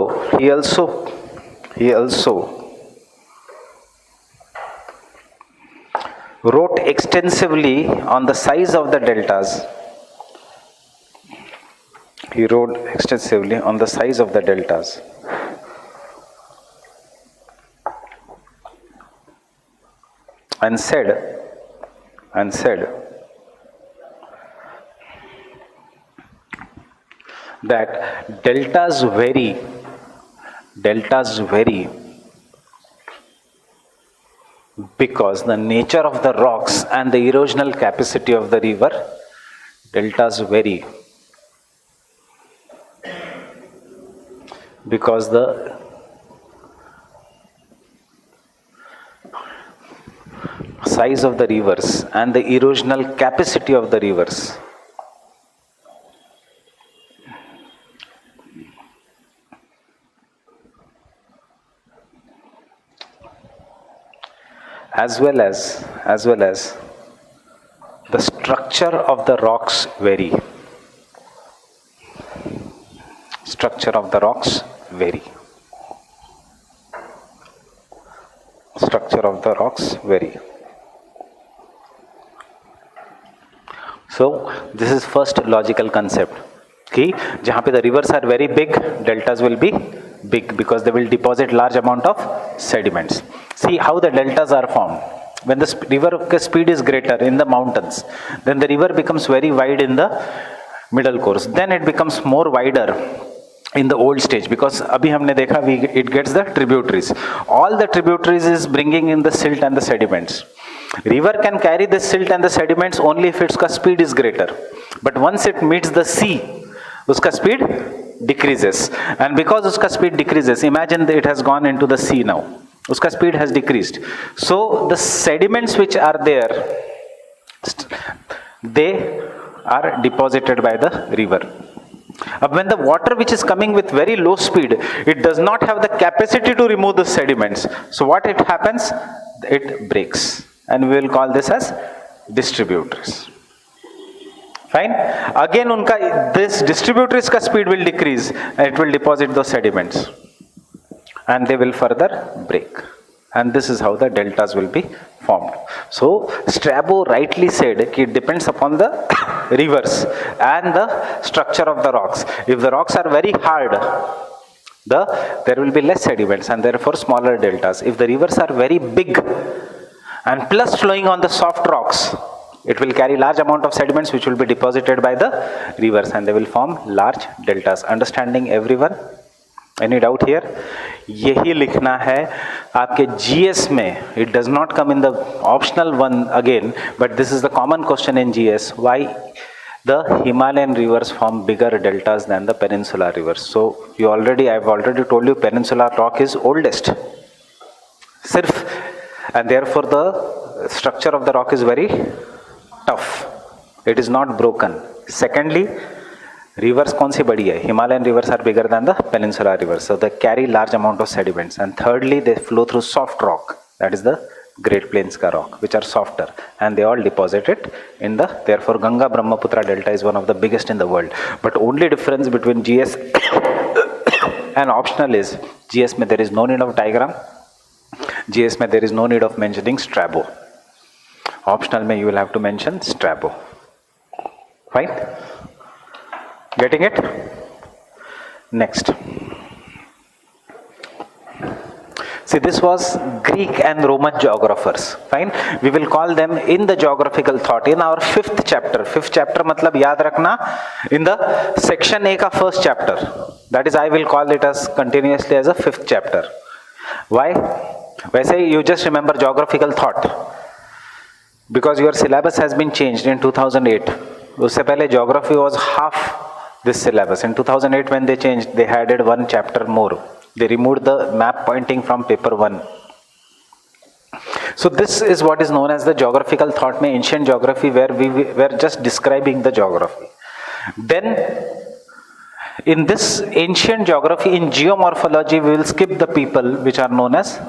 wrote extensively on the size of the deltas. He wrote extensively on the size of the deltas. And said that deltas vary because the nature of the rocks and the erosional capacity of the river, deltas vary because the size of the rivers and the erosional capacity of the rivers as well as the structure of the rocks vary. Structure of the rocks vary. Structure of the rocks vary. So this is first logical concept कि जहाँ पे the rivers are very big, deltas will be big because they will deposit large amount of sediments. See how the deltas are formed. When the river speed is greater in the mountains, then the river becomes very wide in the middle course. Then it becomes more wider in the old stage because अभी हमने देखा it gets the tributaries. All the tributaries is bringing in the silt and the sediments. River can carry the silt and the sediments only if its speed is greater. But once it meets the sea, उसका speed decreases. And because उसका speed decreases, imagine that it has gone into the sea now. उसका speed has decreased. So the sediments which are there, they are deposited by the river. When the water which is coming with very low speed, it does not have the capacity to remove the sediments. So what it happens? It breaks. And we will call this as distributaries. Fine. Again, this distributaries ka speed will decrease and it will deposit those sediments. And they will further break. And this is how the deltas will be formed. So Strabo rightly said that it depends upon the rivers and the structure of the rocks. If the rocks are very hard, there will be less sediments and therefore smaller deltas. If the rivers are very big and plus flowing on the soft rocks, It will carry large amount of sediments which will be deposited by the rivers and they will form large deltas. Understanding everyone? Any doubt here? यही लिखना है आपके GS में. It does not come in the optional one again, but this is the common question in GS. Why the Himalayan rivers form bigger deltas than the peninsular rivers? So I've already told you peninsular rock is oldest. Sirf, and therefore the structure of the rock is very tough. It is not broken. Secondly, rivers कौन सी बड़ी है? Himalayan rivers are bigger than the peninsular rivers, so they carry large amount of sediments. And thirdly, they flow through soft rock. That is the Great Plains ka rock, which are softer, and they all deposit it in the. Therefore, Ganga Brahmaputra delta is one of the biggest in the world. But only difference between GS and optional is GS में there is no need of diagram. GS में there is no need of mentioning Strabo. Optional में you will have to mention Strabo. Right? Getting it? Next. See, this was Greek and Roman geographers. Fine. We will call them in the geographical thought in our fifth chapter. Fifth chapter मतलब याद रखना in the section A का first chapter. That is, I will call it as continuously as a fifth chapter. Why? वैसे you just remember geographical thought because your syllabus has been changed in 2008. उससे पहले geography was half this syllabus. In 2008 when they changed, they added one chapter more. They removed the map pointing from paper 1. So this is what is known as the geographical thought में ancient geography, where we were just describing the geography. Then in this ancient geography, in geomorphology, we will skip the people which are known as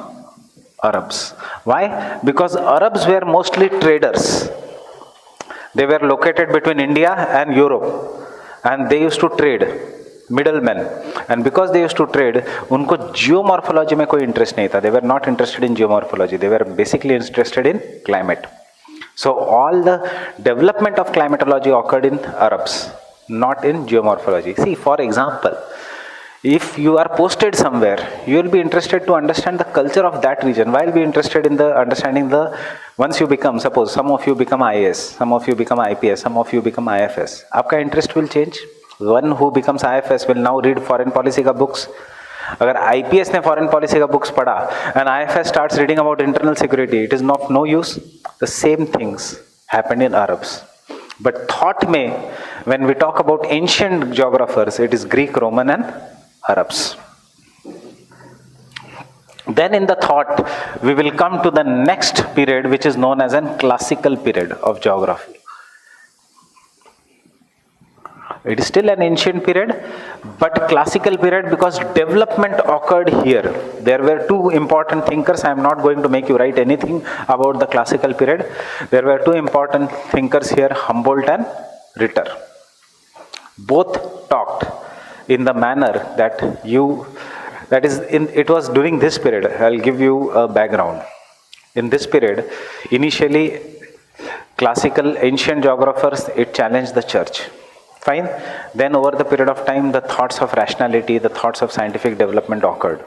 Arabs. Why? Because Arabs were mostly traders. They were located between India and Europe and they used to trade, middlemen. And because they used to trade, उनको geomorphology में कोई interest नहीं था. They were not interested in geomorphology. They were basically interested in climate. So all the development of climatology occurred in Arabs, not in geomorphology. See, for example, if you are posted somewhere, you will be interested to understand the culture of that region. Why will be interested in the understanding the, once you become, suppose some of you become IAS, some of you become IPS, some of you become IFS, आपका interest will change. One who becomes IFS will now read foreign policy का books. अगर IPS ने foreign policy का books पढ़ा and IFS starts reading about internal security, it is not no use. The same things happened in Arabs. But thought में, when we talk about ancient geographers, it is Greek, Roman and Arabs. Then in the thought, we will come to the next period, which is known as a classical period of geography. It is still an ancient period, but classical period because development occurred here. There were two important thinkers. I am not going to make you write anything about the classical period. There were two important thinkers here, Humboldt and Ritter. Both talked in the manner that it was during this period. I'll give you a background. In this period, initially, classical ancient geographers, it challenged the church. Fine. Then over the period of time, the thoughts of rationality, the thoughts of scientific development occurred.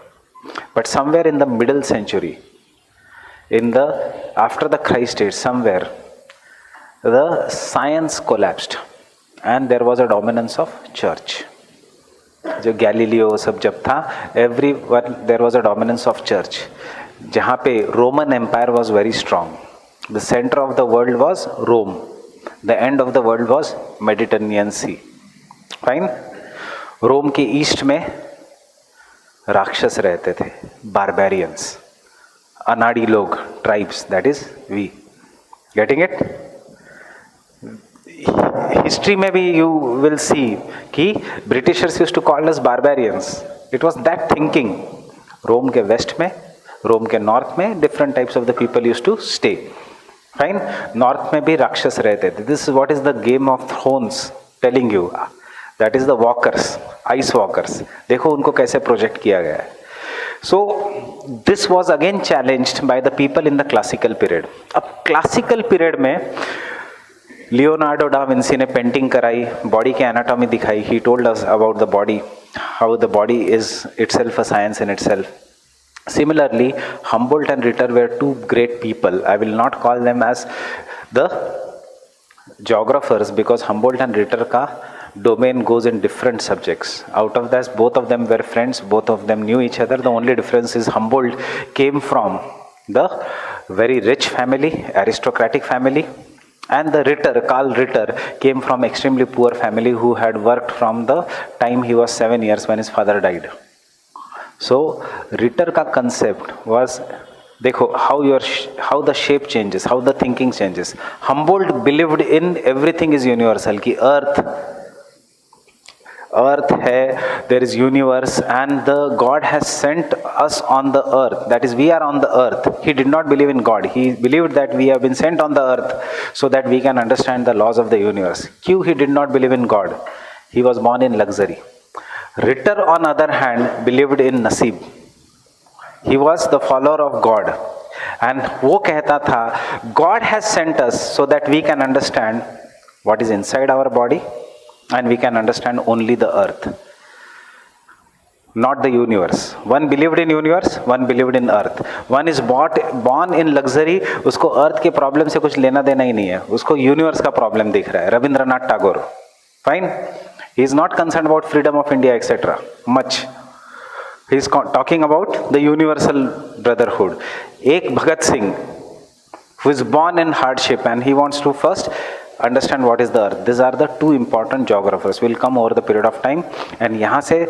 But somewhere in the middle century, after the Christ age, somewhere, the science collapsed and there was a dominance of church. जो Galileo सब जब था, everyone there was a dominance of church. जहाँ पे Roman Empire was very strong. The center of the world was Rome. The end of the world was Mediterranean Sea. Fine. Rome के east में राक्षस रहते थे, barbarians, अनाड़ी लोग, tribes. That is we. Getting it? History में भी you will see कि Britishers used to call us barbarians. It was that thinking. Rome के west में, Rome के north में different types of the people used to stay. Fine. North में भी राक्षस रहते थे. This is what is the Game of Thrones telling you. That is the walkers, ice walkers. देखो उनको कैसे project किया गया है. So this was again challenged by the people in the classical period. अब classical period में Leonardo da Vinci ने painting कराई, बॉडी की एनाटॉमी दिखाई. He told us about the body, how the body is itself a science in itself. Similarly, Humboldt and Ritter were two great people. I will not call them as the geographers because Humboldt and Ritter ka domain goes in different subjects. Out of that, both of them were friends, both of them knew each other. The only difference is Humboldt came from the very rich family, aristocratic family, and the Ritter, Karl Ritter, came from extremely poor family who had worked from the time he was 7 years when his father died. So Ritter का concept was, देखो how the shape changes, how the thinking changes. Humboldt believed in everything is universal, कि earth है, there is universe, and the God has sent us on the earth, that is we are on the earth. He did not believe in God, he believed that we have been sent on the earth so that we can understand the laws of the universe. He did not believe in God, he was born in luxury. Ritter on other hand believed in Nasib. He was the follower of God, and वो कहता था God has sent us so that we can understand what is inside our body and we can understand only the earth, not the universe. One believed in universe, one believed in earth. One is born in luxury, उसको earth के problem से कुछ लेना देना ही नहीं है, उसको universe का problem दिख रहा है. Rabindranath Tagore, fine. He is not concerned about freedom of India, etc. much. He is talking about the universal brotherhood. Ek Bhagat Singh, who is born in hardship and he wants to first understand what is the earth. These are the two important geographers. Will come over the period of time, and यहाँ से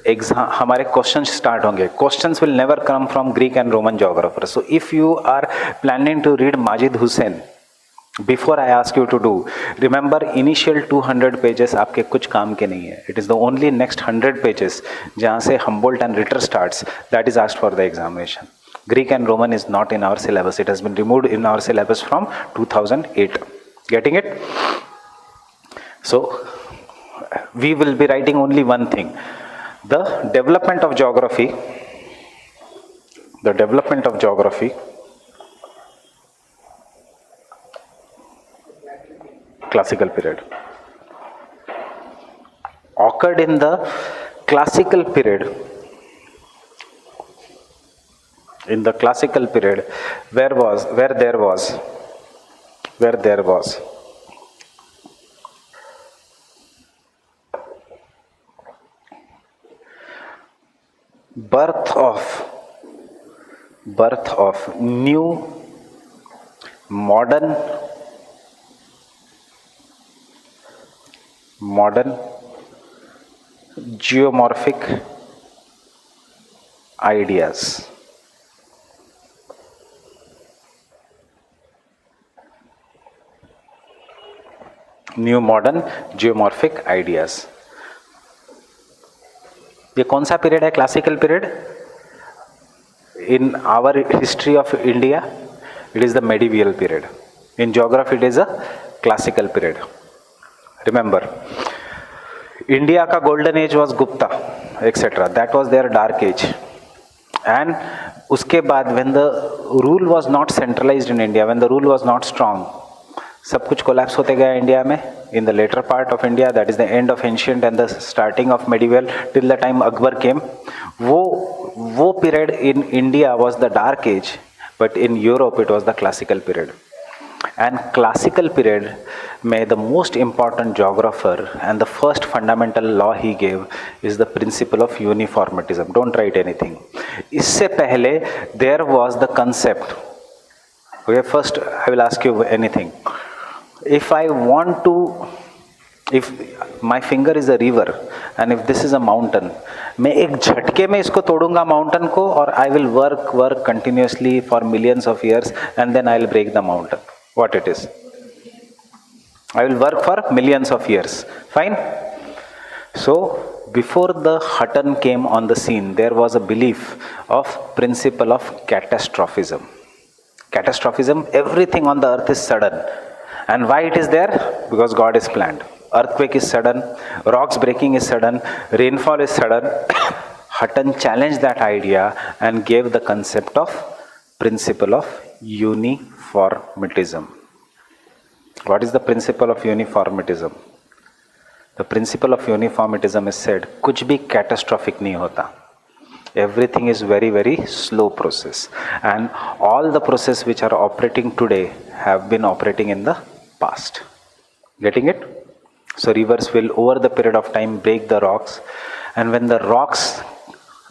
exam हमारे questions start होंगे. Questions will never come from Greek and Roman geographers. So if you are planning to read Majid Hussain, before I ask you to do, remember initial 200 pages आपके कुछ काम के नहीं है. It is the only next 100 pages जहाँ से Humboldt and Ritter starts, that is asked for the examination. Greek and Roman is not in our syllabus. It has been removed in our syllabus from 2008. Getting it? So we will be writing only one thing. The development of geography. The development of geography. Classical period. Occurred in the classical period. In the classical period, where there was birth of new modern geomorphic ideas. New modern geomorphic ideas. ये कौन सा period है? Classical period. In our history of India it is the medieval period. In geography it is a classical period. Remember, India का golden age was Gupta etcetera, that was their dark age. And उसके बाद when the rule was not centralised in India, when the rule was not strong, सब कुछ collapse होते गया India में. In the latter part of India, that is the end of ancient and the starting of medieval till the time Akbar came. वो period in India was the dark age, but in Europe it was the classical period. And classical period में the most important geographer and the first fundamental law he gave is the principle of uniformitism. Don't write anything. इससे पहले there was the concept. Okay, first I will ask you anything. If I want to, if my finger is a river and if this is a mountain, मैं एक झटके में इसको तोड़ूंगा mountain को, और I will work continuously for millions of years and then I will break the mountain. What it is? I will work for millions of years. Fine. So before the Hutton came on the scene, there was a belief of principle of catastrophism. Catastrophism, everything on the earth is sudden. And why it is there? Because God is planned. Earthquake is sudden, rocks breaking is sudden, rainfall is sudden. Hutton challenged that idea and gave the concept of principle of uniformitism. What is the principle of uniformitism? The principle of uniformitism is said, कुछ भी catastrophic नहीं होता. Everything is very, very slow process, and all the process which are operating today have been operating in the past. Getting it? So rivers will over the period of time break the rocks, and when the rocks,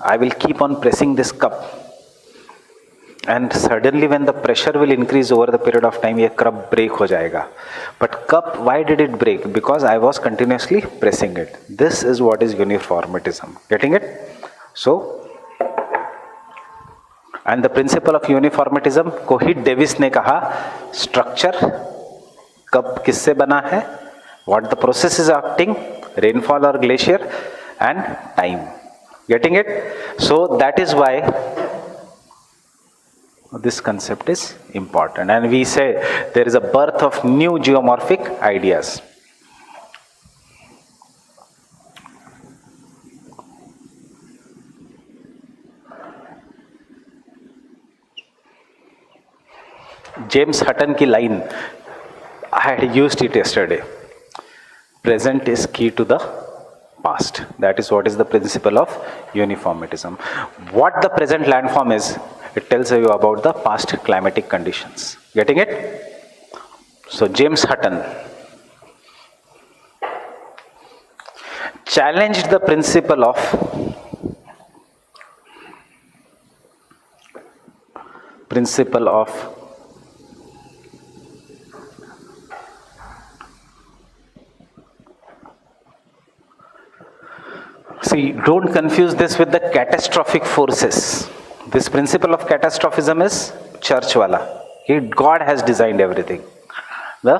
I will keep on pressing this cup, and suddenly when the pressure will increase over the period of time, ये cup break हो जाएगा. But cup, why did it break? Because I was continuously pressing it. This is what is uniformitism. Getting it? So, and the principle of uniformitism, कोहिट Davis ने कहा, structure कब किससे बना है, what the process is acting, rainfall or glacier, and time. Getting it? So that is why this concept is important, and we say there is a birth of new geomorphic ideas. James Hutton की line, I had used it yesterday. Present is key to the past. That is what is the principle of uniformitism. What the present landform is, it tells you about the past climatic conditions. Getting it? So James Hutton challenged the principle of see, don't confuse this with the catastrophic forces. This principle of catastrophism is church wala. God has designed everything. The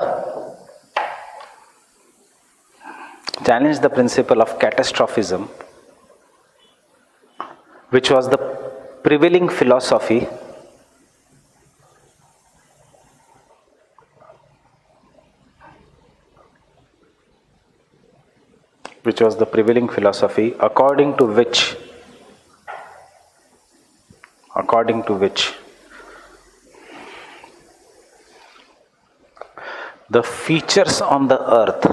challenge the principle of catastrophism, which was the prevailing philosophy according to which the features on the earth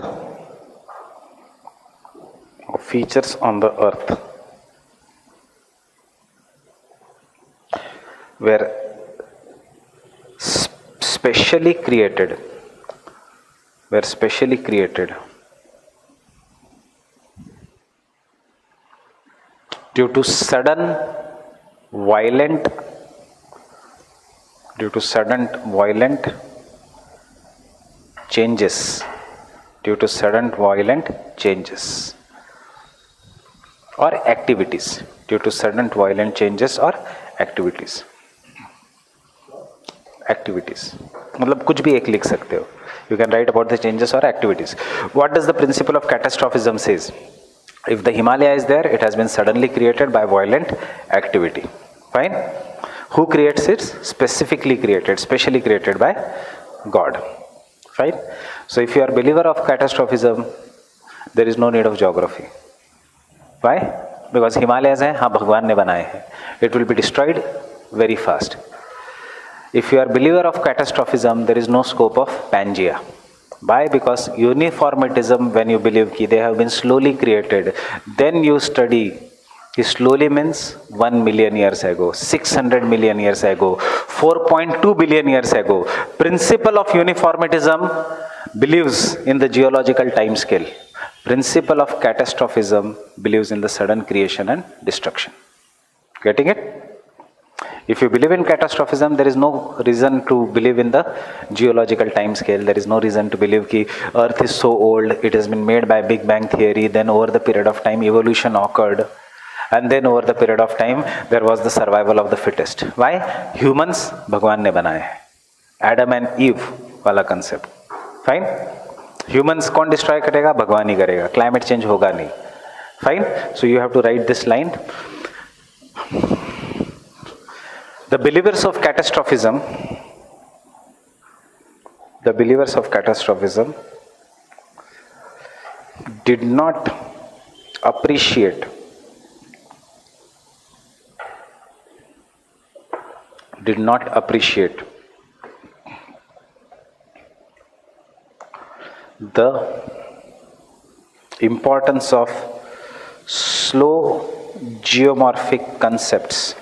were specially created due to sudden violent changes or activities. मतलब कुछ भी एक लिख सकते हो. You can write about the changes or activities. What does the principle of catastrophism says? If the Himalaya is there, it has been suddenly created by violent activity. Fine? Who creates it? Specially created by God. Fine? So if you are a believer of catastrophism, there is no need of geography. Why? Because Himalayas हैं, हाँ भगवान ने बनाए हैं. It will be destroyed very fast. If you are a believer of catastrophism, there is no scope of Pangea. Why? Because uniformitism, when you believe that they have been slowly created, then you study. Slowly means 1 million years ago, 600 million years ago, 4.2 billion years ago. Principle of uniformitism believes in the geological time scale. Principle of catastrophism believes in the sudden creation and destruction. Getting it? If you believe in catastrophism, there is no reason to believe in the geological time scale. There is no reason to believe that Earth is so old, it has been made by Big Bang theory, then over the period of time evolution occurred, and then over the period of time there was the survival of the fittest. Why? Humans भगवान ने बनाए हैं. Adam and Eve वाला concept. Fine? Humans कौन destroy करेगा? भगवान ही करेगा. Climate change होगा नहीं. Fine? So you have to write this line. The believers of catastrophism did not appreciate the importance of slow geomorphic concepts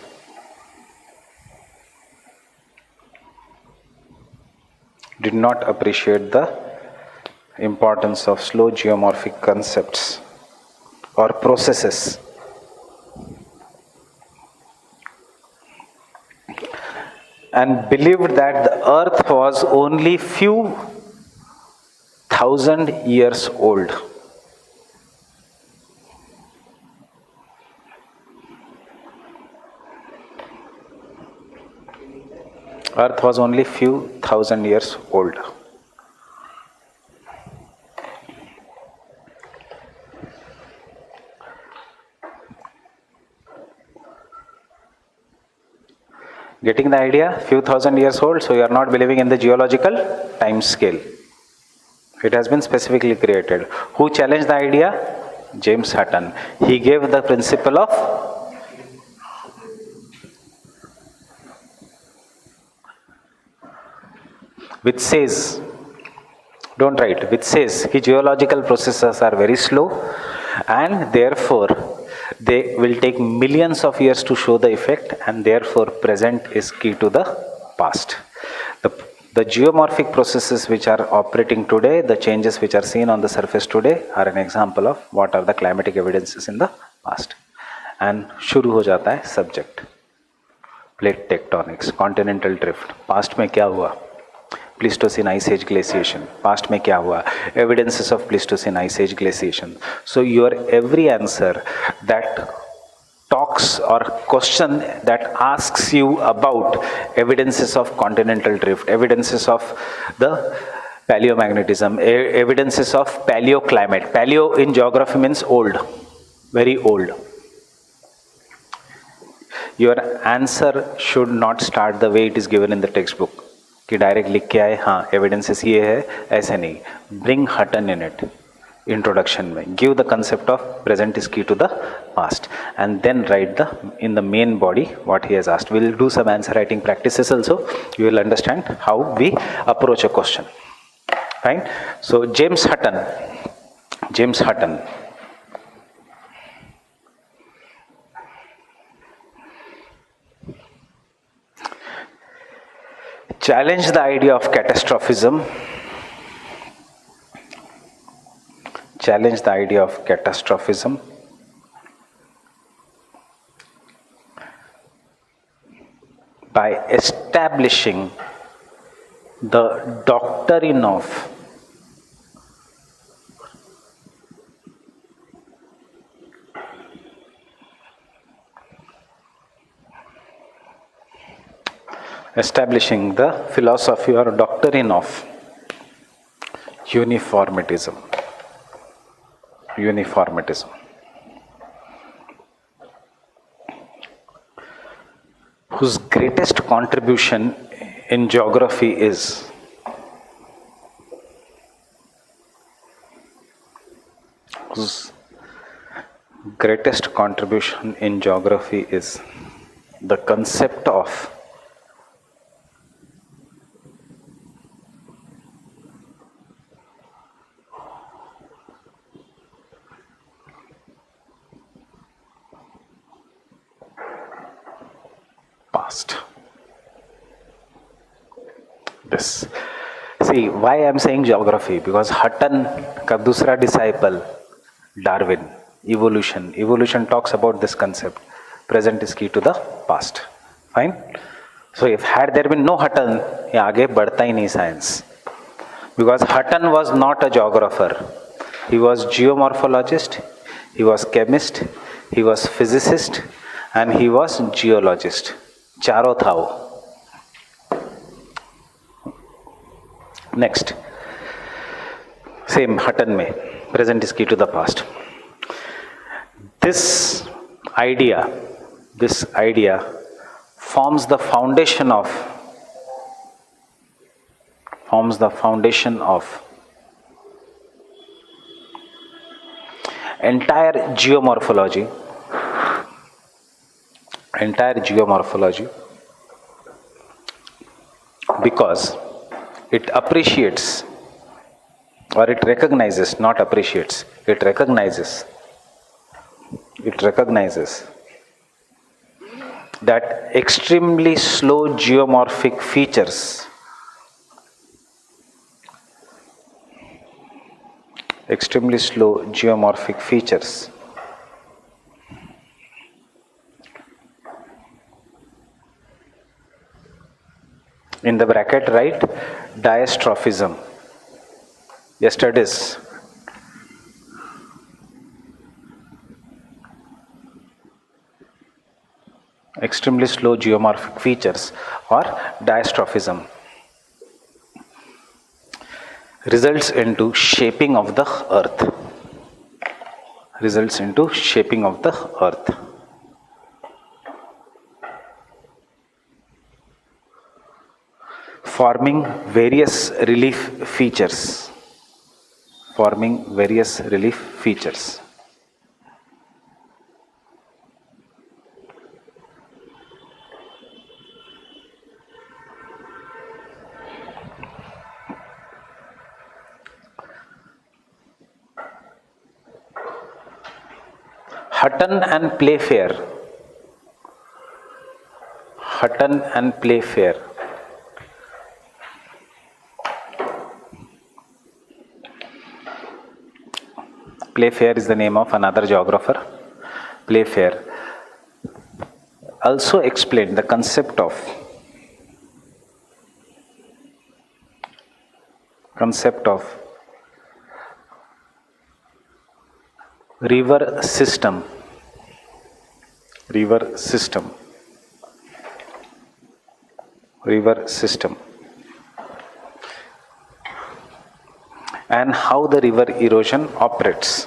importance of slow geomorphic concepts or processes. And believed that the earth was only few thousand years old. Earth was only few thousand years old. Getting the idea? Few thousand years old, so you are not believing in the geological time scale. It has been specifically created. Who challenged the idea? James Hutton. He gave the principle of which says, don't write, which says geological processes are very slow and therefore they will take millions of years to show the effect, and therefore present is key to the past. The geomorphic processes which are operating today, the changes which are seen on the surface today, are an example of what are the climatic evidences in the past. And शुरू हो जाता है subject. Plate tectonics, continental drift. Past में क्या हुआ? Pleistocene ice age glaciation. Past में क्या हुआ? Evidences of Pleistocene ice age glaciation. So your every answer that talks or question that asks you about evidences of continental drift, evidences of the paleomagnetism, evidences of paleoclimate. Paleo in geography means old, very old. Your answer should not start the way it is given in the textbook. कि direct लिख के आए, हाँ evidences ये है, ऐसे नहीं. Bring Hutton in it introduction में. Give the concept of present is key to the past and then write the in the main body what he has asked. Will do some answer writing practices also. You will understand how we approach a question. Fine. So James Hutton challenge the idea of catastrophism. Challenge the idea of catastrophism by establishing the doctrine of establishing the philosophy or doctrine of uniformitism. Whose greatest contribution in geography is the concept of past. This. See, why I am saying geography? Because Hutton का दूसरा disciple, Darwin, evolution talks about this concept. Present is key to the past. Fine. So if had there been no Hutton, ये आगे बढ़ता ही नहीं science. Because Hutton was not a geographer. He was geomorphologist, he was chemist, he was physicist, and he was geologist. चारों था वो. Next, same Hutton में, present is key to the past. This idea forms the foundation of entire geomorphology, because it appreciates, or it recognizes, not appreciates, it recognizes that extremely slow geomorphic features extremely slow geomorphic features. In the bracket write diastrophism. Yesterday's extremely slow geomorphic features or diastrophism results into shaping of the earth. Results into shaping of the earth. Forming various relief features. Forming various relief features. Hutton and Playfair. Hutton and Playfair. Playfair is the name of another geographer. Playfair also explained the concept of river system. River system. River system. And how the river erosion operates.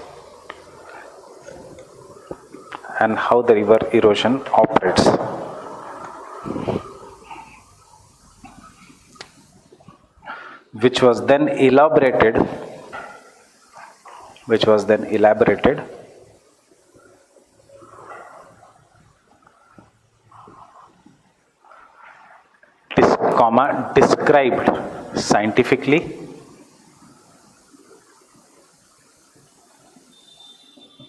And how the river erosion operates. Which was then elaborated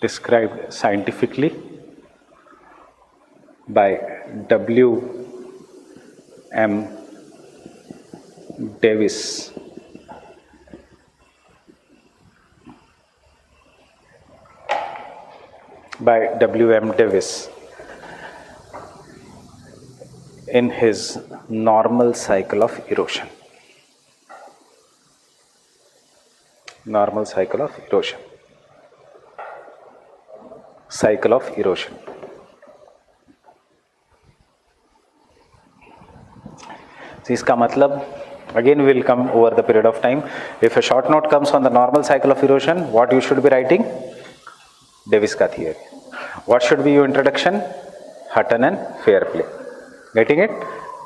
described scientifically by W.M. Davis. By W.M. Davis in his normal cycle of erosion. Normal cycle of erosion. Cycle of erosion. So इसका मतलब again we will come over the period of time. If a short note comes on the normal cycle of erosion, what you should be writing? Davis ka theory. What should be your introduction? Hutton and Fairplay. Getting it?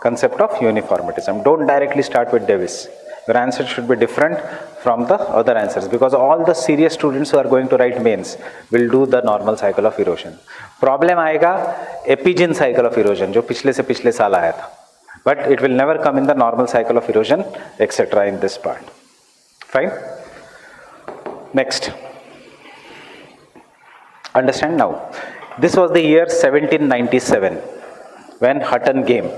Concept of uniformitism. Don't directly start with Davis. Your answer should be different from the other answers because all the serious students who are going to write mains will do the normal cycle of erosion. Problem आएगा एपिजिन cycle of erosion जो पिछले से पिछले साल आया था. But it will never come in the normal cycle of erosion, etc. in this part. Fine? Next. Understand now. This was the year 1797 when Hutton came.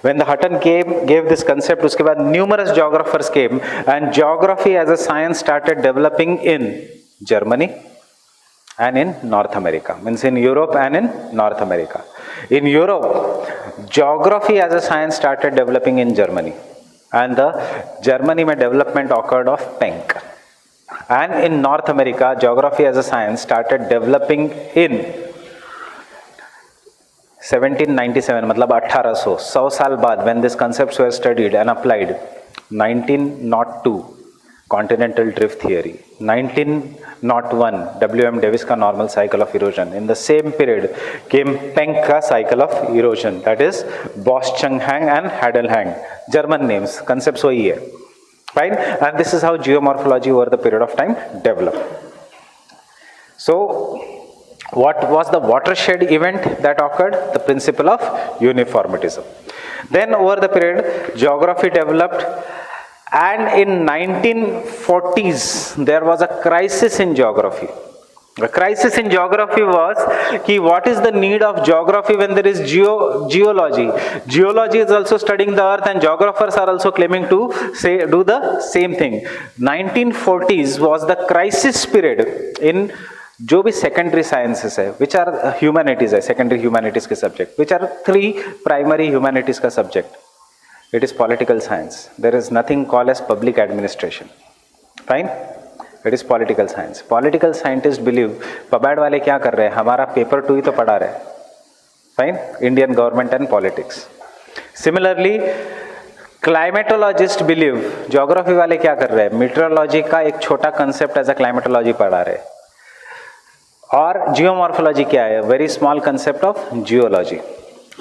When the Hutton gave this concept, उसके बाद numerous geographers came and geography as a science started developing in Germany and in North America. Means in Europe and in North America. In Europe, geography as a science started developing in Germany. And the Germany में development occurred of Penck. And in North America, geography as a science started developing in 1797, मतलब 1800, 100 साल बाद when these concepts were studied and applied. 1902, continental drift theory. 1901, W.M. Davis का normal cycle of erosion. In the same period came Penck का cycle of erosion. That is Bosch-Chang-Hang and Hadel-Hang. German names, concepts वही है. Fine? And this is how geomorphology over the period of time developed. So, what was the watershed event that occurred? The principle of uniformitism. Then over the period, geography developed, and in 1940s, there was a crisis in geography. The crisis in geography was कि what is the need of geography when there is geology. Geology is also studying the earth and geographers are also claiming to say do the same thing. 1940s was the crisis period in जो भी secondary sciences है, which are humanities है, secondary humanities के subject, which are 3 primary humanities का subject. It is political science. There is nothing called as public administration. Fine? It is political science. Political scientists believe पबाड़ वाले क्या कर रहे हैं, हमारा पेपर 2 ही तो पढ़ा रहे हैं. Fine? Indian government and politics. Similarly, climatologists believe geography वाले क्या कर रहे हैं, meteorology का एक छोटा concept as a climatology पढ़ा रहे हैं. और geomorphology क्या है, very small concept of geology.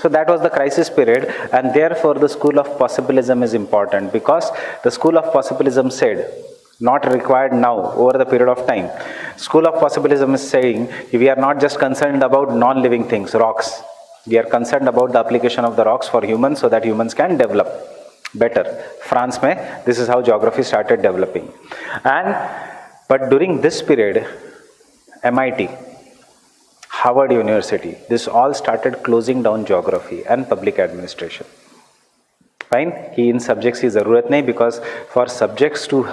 So that was the crisis period, and therefore the school of possibilism is important, because the school of possibilism said, not required now, over the period of time. School of possibilism is saying we are not just concerned about non-living things, rocks. We are concerned about the application of the rocks for humans so that humans can develop better. France mein, this is how geography started developing. But during this period, MIT, Harvard University, this all started closing down geography and public administration. Fine? कि इन subjects की ज़रूरत नहीं, because for subjects to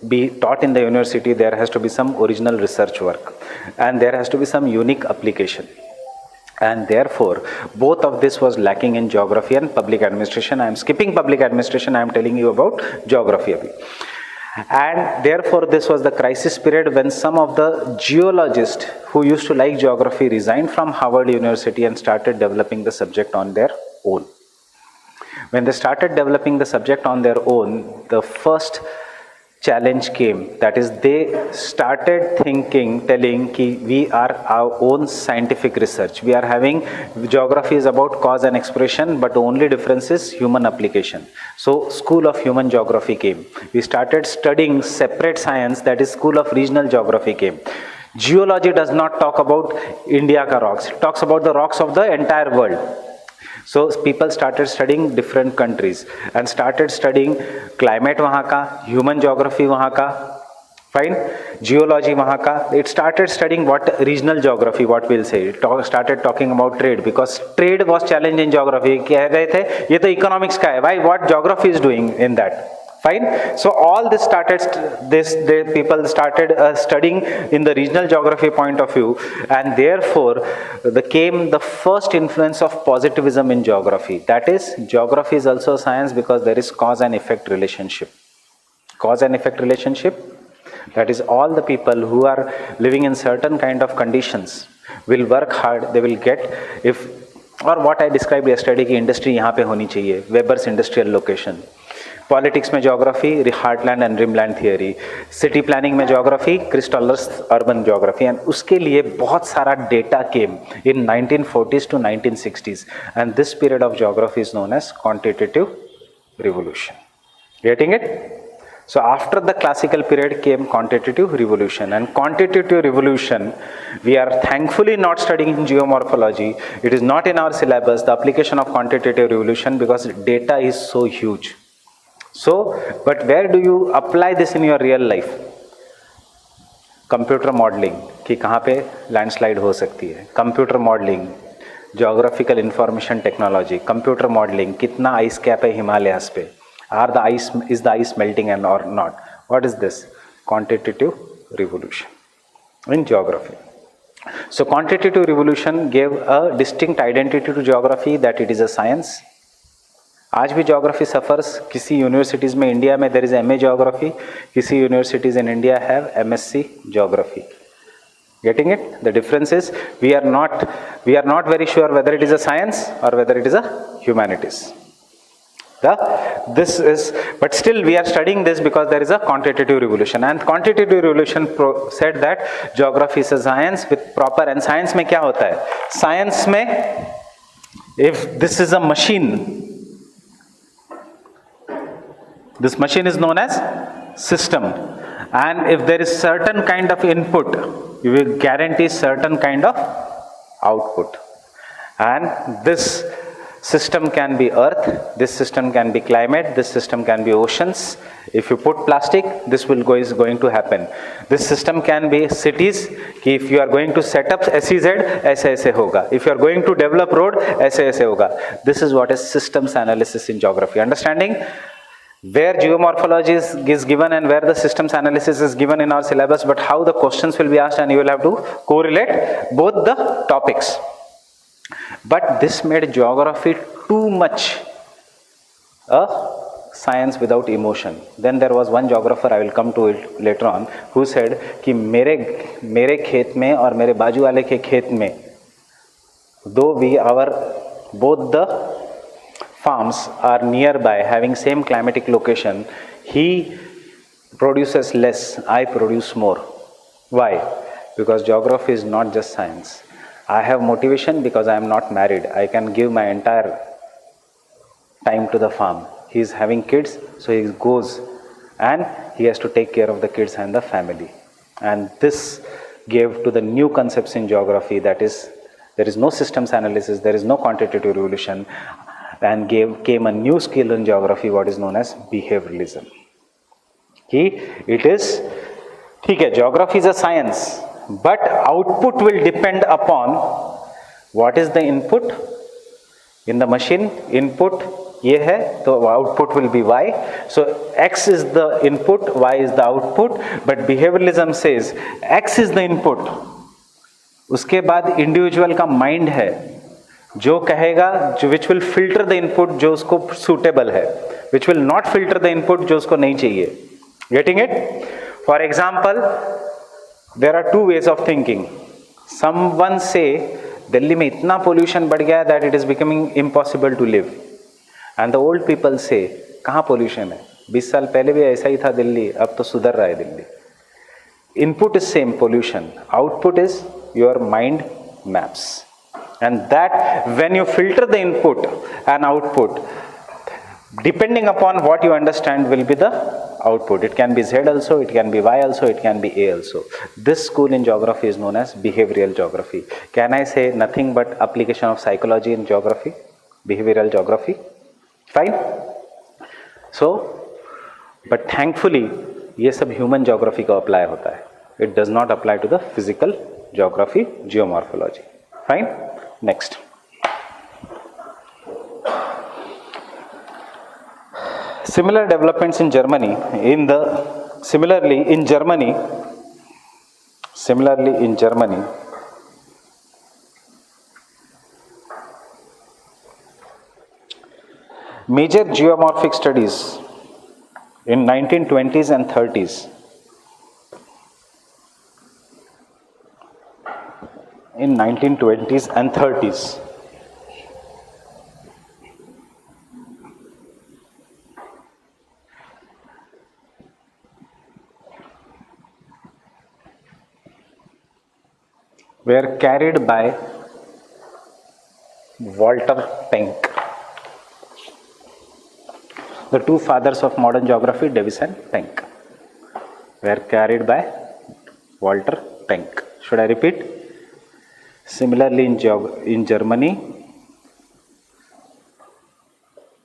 be taught in the university, there has to be some original research work and there has to be some unique application, and therefore both of this was lacking in geography and public administration. I am skipping public administration, I am telling you about geography. And therefore this was the crisis period when some of the geologists who used to like geography resigned from Harvard University and started developing the subject on their own. When they started developing the subject on their own, the first challenge came, that is they started thinking, telling ki we are our own scientific research. We are having, geography is about cause and expression, but the only difference is human application. So School of Human Geography came. We started studying separate science, that is School of Regional Geography came. Geology does not talk about India ka rocks, it talks about the rocks of the entire world. So people started studying different countries and started studying climate वहाँ का, human geography वहाँ का, fine, geology वहाँ का. It started studying what regional geography, what we'll say. It started talking about trade, because trade was challenged in geography. कह रहे थे ये तो economics का है. Why? What geography is doing in that? Fine. So all this started, people started studying in the regional geography point of view, and therefore came the first influence of positivism in geography. That is, geography is also science because there is cause and effect relationship. Cause and effect relationship, that is, all the people who are living in certain kind of conditions will work hard, they will get, if, or what I described yesterday कि industry यहाँ पे होनी चाहिए, Weber's industrial location. Politics में geography, heartland and dreamland theory. City planning में geography, Christaller's urban geography. And उसके लिए बहुत सारा data came in 1940s to 1960s, and this period of geography is known as quantitative revolution. Getting it? So after the classical period came quantitative revolution, and quantitative revolution we are thankfully not studying in geomorphology. It is not in our syllabus, the application of quantitative revolution, because data is so huge. So, but where do you apply this in your real life? Computer modeling, कि कहाँ पे landslide हो सकती है. Computer modeling, geographical information technology, computer modeling, कितना ice cap है हिमालयास पे, is the ice melting and or not? What is this? Quantitative revolution in geography. So quantitative revolution gave a distinct identity to geography, that it is a science. आज भी geography suffers. किसी universities में India में there is MA geography, किसी universities in India have MSc geography. Getting it? The difference is we are not very sure whether it is a science or whether it is a humanities. But still we are studying this because there is a quantitative revolution, and quantitative revolution said that geography is a science with proper, and science में क्या होता है? Science में, if this is a machine, this machine is known as system, and if there is certain kind of input, you will guarantee certain kind of output, and this System can be earth, this system can be climate, this system can be oceans. If you put plastic, this is going to happen. This system can be cities, कि if you are going to set up SEZ, ऐसे ऐसे होगा. If you are going to develop road, ऐसे ऐसे होगा. This is what is systems analysis in geography. Understanding? Where geomorphology is given and where the systems analysis is given in our syllabus, but how the questions will be asked, and you will have to correlate both the topics. But this made geography too much a science without emotion. Then there was one geographer, I will come to it later on, who said कि मेरे खेत में और मेरे बाजू वाले के खेत में, though both the farms are nearby, having same climatic location, he produces less, I produce more. Why? Because geography is not just science. I have motivation because I am not married. I can give my entire time to the farm. He is having kids, so he goes and he has to take care of the kids and the family. And this gave to the new concepts in geography, that is, there is no systems analysis, there is no quantitative revolution, and came a new skill in geography, what is known as behavioralism. It is, okay, geography is a science, but output will depend upon what is the input in the machine. Input ये है, तो output will be y. So x is the input, y is the output. But behavioralism says x is the input. उसके बाद individual का mind है जो कहेगा, which will filter the input जो उसको suitable है, which will not filter the input जो उसको नहीं चाहिए. Getting it? For example, there are two ways of thinking. Someone say Delhi में इतना pollution बढ़ गया that it is becoming impossible to live. And the old people say कहाँ pollution है? 20 साल पहले भी ऐसा ही था दिल्ली, अब तो सुधर रहा है Delhi. Input is same, pollution. Output is your mind maps. And that when you filter the input and output, depending upon what you understand will be the output. It can be Z also, it can be Y also, it can be A also. This school in geography is known as behavioral geography. Can I say nothing but application of psychology in geography? Behavioral geography? Fine? So, but thankfully, ये सब human geography को apply होता है. It does not apply to the physical geography, geomorphology. Fine? Next. Similar developments in Germany, similarly in Germany, major geomorphic studies in 1920s and 30s. In 1920s and 30s. Were carried by Walter Penck. The two fathers of modern geography, Davis and Penck, were carried by Walter Penck. Should I repeat? Similarly, in Germany,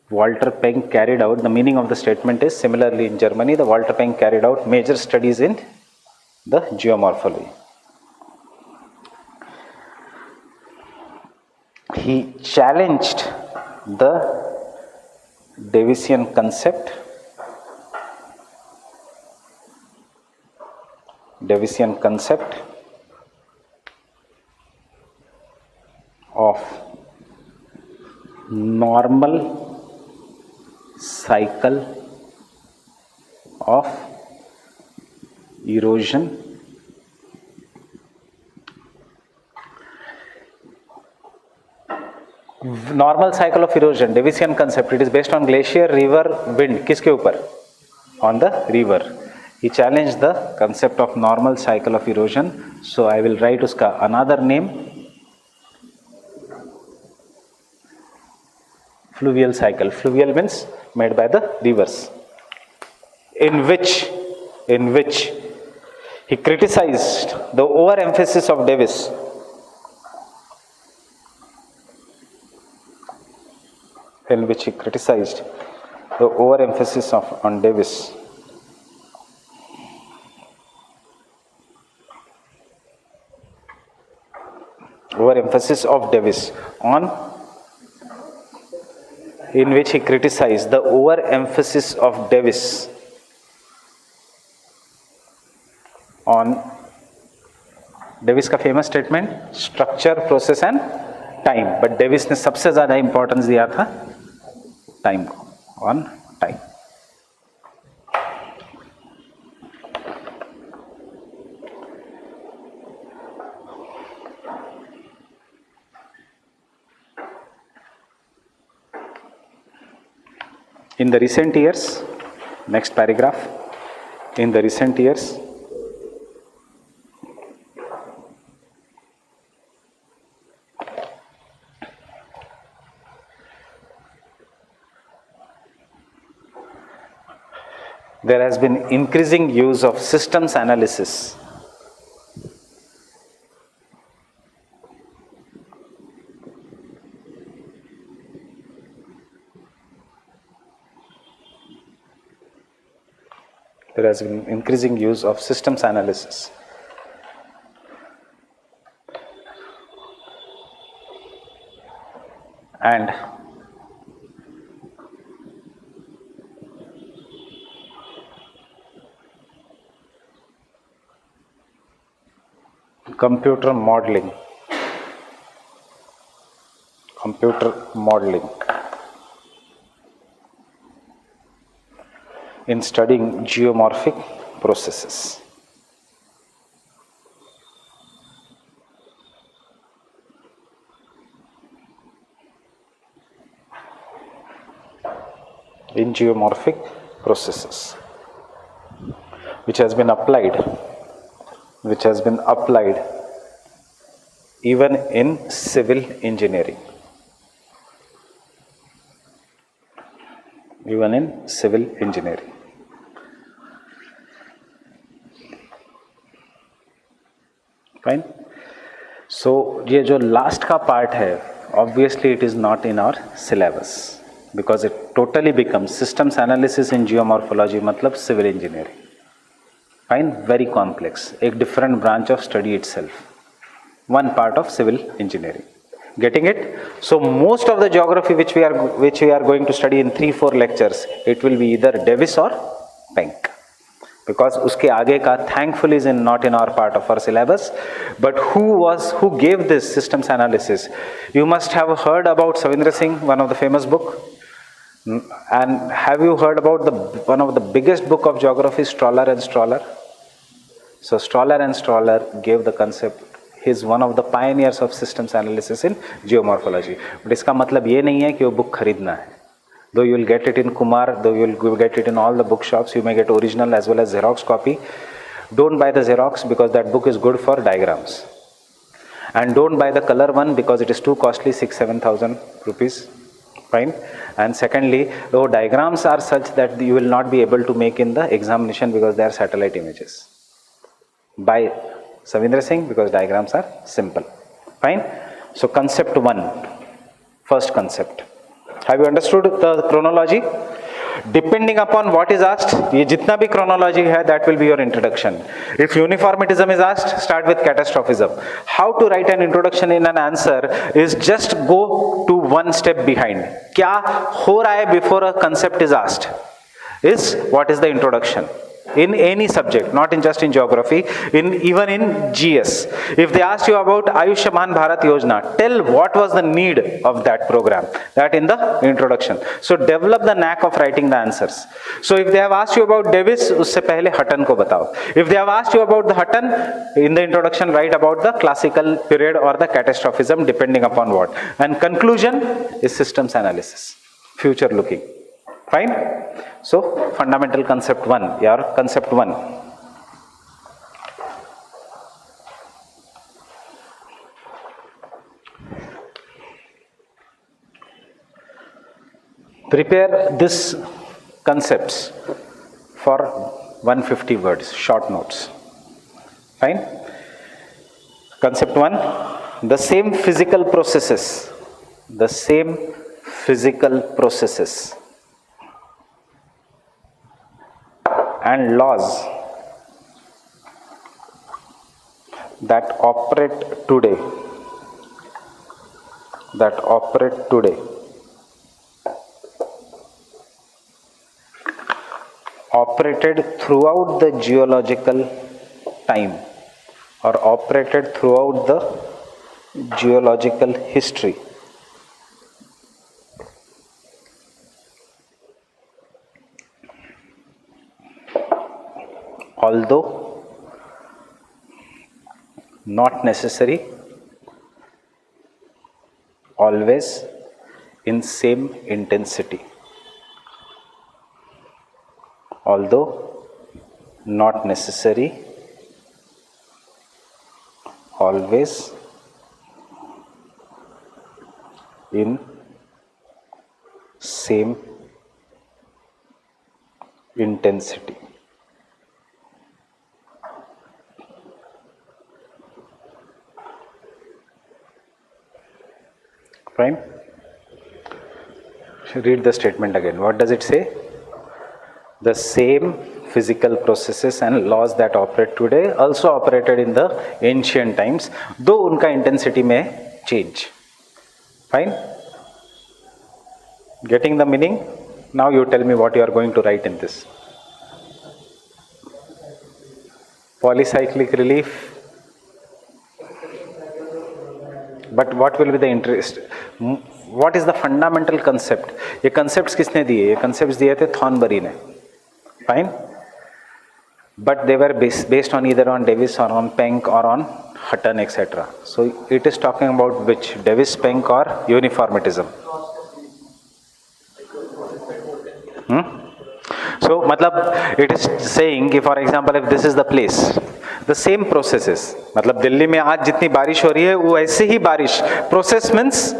Walter Penck carried out, the meaning of the statement is, similarly in Germany, the Walter Penck carried out major studies in the geomorphology. He challenged the Davisian concept, of normal cycle of erosion normal cycle of erosion, Davisian concept. It is based on glacier, river, wind. किसके ऊपर? On the river. He challenged the concept of normal cycle of erosion. So I will write उसका another name, fluvial cycle. Fluvial means made by the rivers. In which he criticized the overemphasis of Davis in which he criticized the overemphasis on Davis. Overemphasis of Davis on, in which he criticized the overemphasis of Davis on Davis का famous statement structure, process and time, but Davis ने सबसे ज्यादा importance दिया था time को, on time. In the recent years, next paragraph, in the recent years, there has been increasing use of systems analysis and computer modeling in studying geomorphic processes. In geomorphic processes, which has been applied even in civil engineering. Fine. So ये जो last का part है, obviously it is not in our syllabus because it totally becomes systems analysis in geomorphology मतलब civil engineering. Fine, very complex, a different branch of study itself, one part of civil engineering. Getting it? So most of the geography which we are going to study in 3-4 lectures, it will be either Davis or Penck, because uske aage ka thankfully is not in our part of our syllabus. But who gave this systems analysis? You must have heard about Savindra Singh, one of the famous book. And have you heard about one of the biggest book of geography, Stoller and Stoller? So Stoller and Stoller gave the concept. He is one of the pioneers of systems analysis in geomorphology. But इसका मतलब ये नहीं है कि वो book खरीदना है. Though you will get it in Kumar, though you will get it in all the bookshops, you may get original as well as Xerox copy. Don't buy the Xerox because that book is good for diagrams. And don't buy the color one because it is too costly, 6,000-7,000 rupees. Fine. And secondly, though diagrams are such that you will not be able to make in the examination because they are satellite images. Buy Savindra Singh because diagrams are simple. Fine. So concept 1, first concept. Have you understood the chronology? Depending upon what is asked, ये जितना भी chronology है, that will be your introduction. If uniformitism is asked, start with catastrophism. How to write an introduction in an answer is just go to one step behind. क्या हो रहा है before a concept is asked is what is the introduction. In any subject, not in just in geography, even in GS. If they asked you about Ayushman Bharat Yojana, tell what was the need of that program. That in the introduction. So develop the knack of writing the answers. So if they have asked you about Davis, उससे पहले Hutton को बताओ. If they have asked you about the Hutton, in the introduction write about the classical period or the catastrophism, depending upon what. And conclusion is systems analysis, future looking. Fine. So fundamental concept 1, your concept 1. Prepare this concepts for 150 words, short notes. Fine. Concept 1, the same physical physical processes and laws that operate today operated throughout the geological time or operated throughout the geological history. Although not necessary always in same intensity. Although not necessary always in same intensity. Fine. Read the statement again. What does it say? The same physical processes and laws that operate today also operated in the ancient times, though unka intensity may change. Fine? Getting the meaning? Now you tell me what you are going to write in this. Polycyclic relief. But what will be the interest? What is the fundamental concept? ये concepts किसने दिए? ये concepts दिए थे Thornbury ने. Fine? But they were based on either on Davis or on Penck or on Hutton, etc. So it is talking about which? Davis, Penck or uniformitism? So matlab it is saying कि for example if this is the place, the same processes, मतलब दिल्ली में आज जितनी बारिश हो रही है वो ऐसे ही बारिश, process means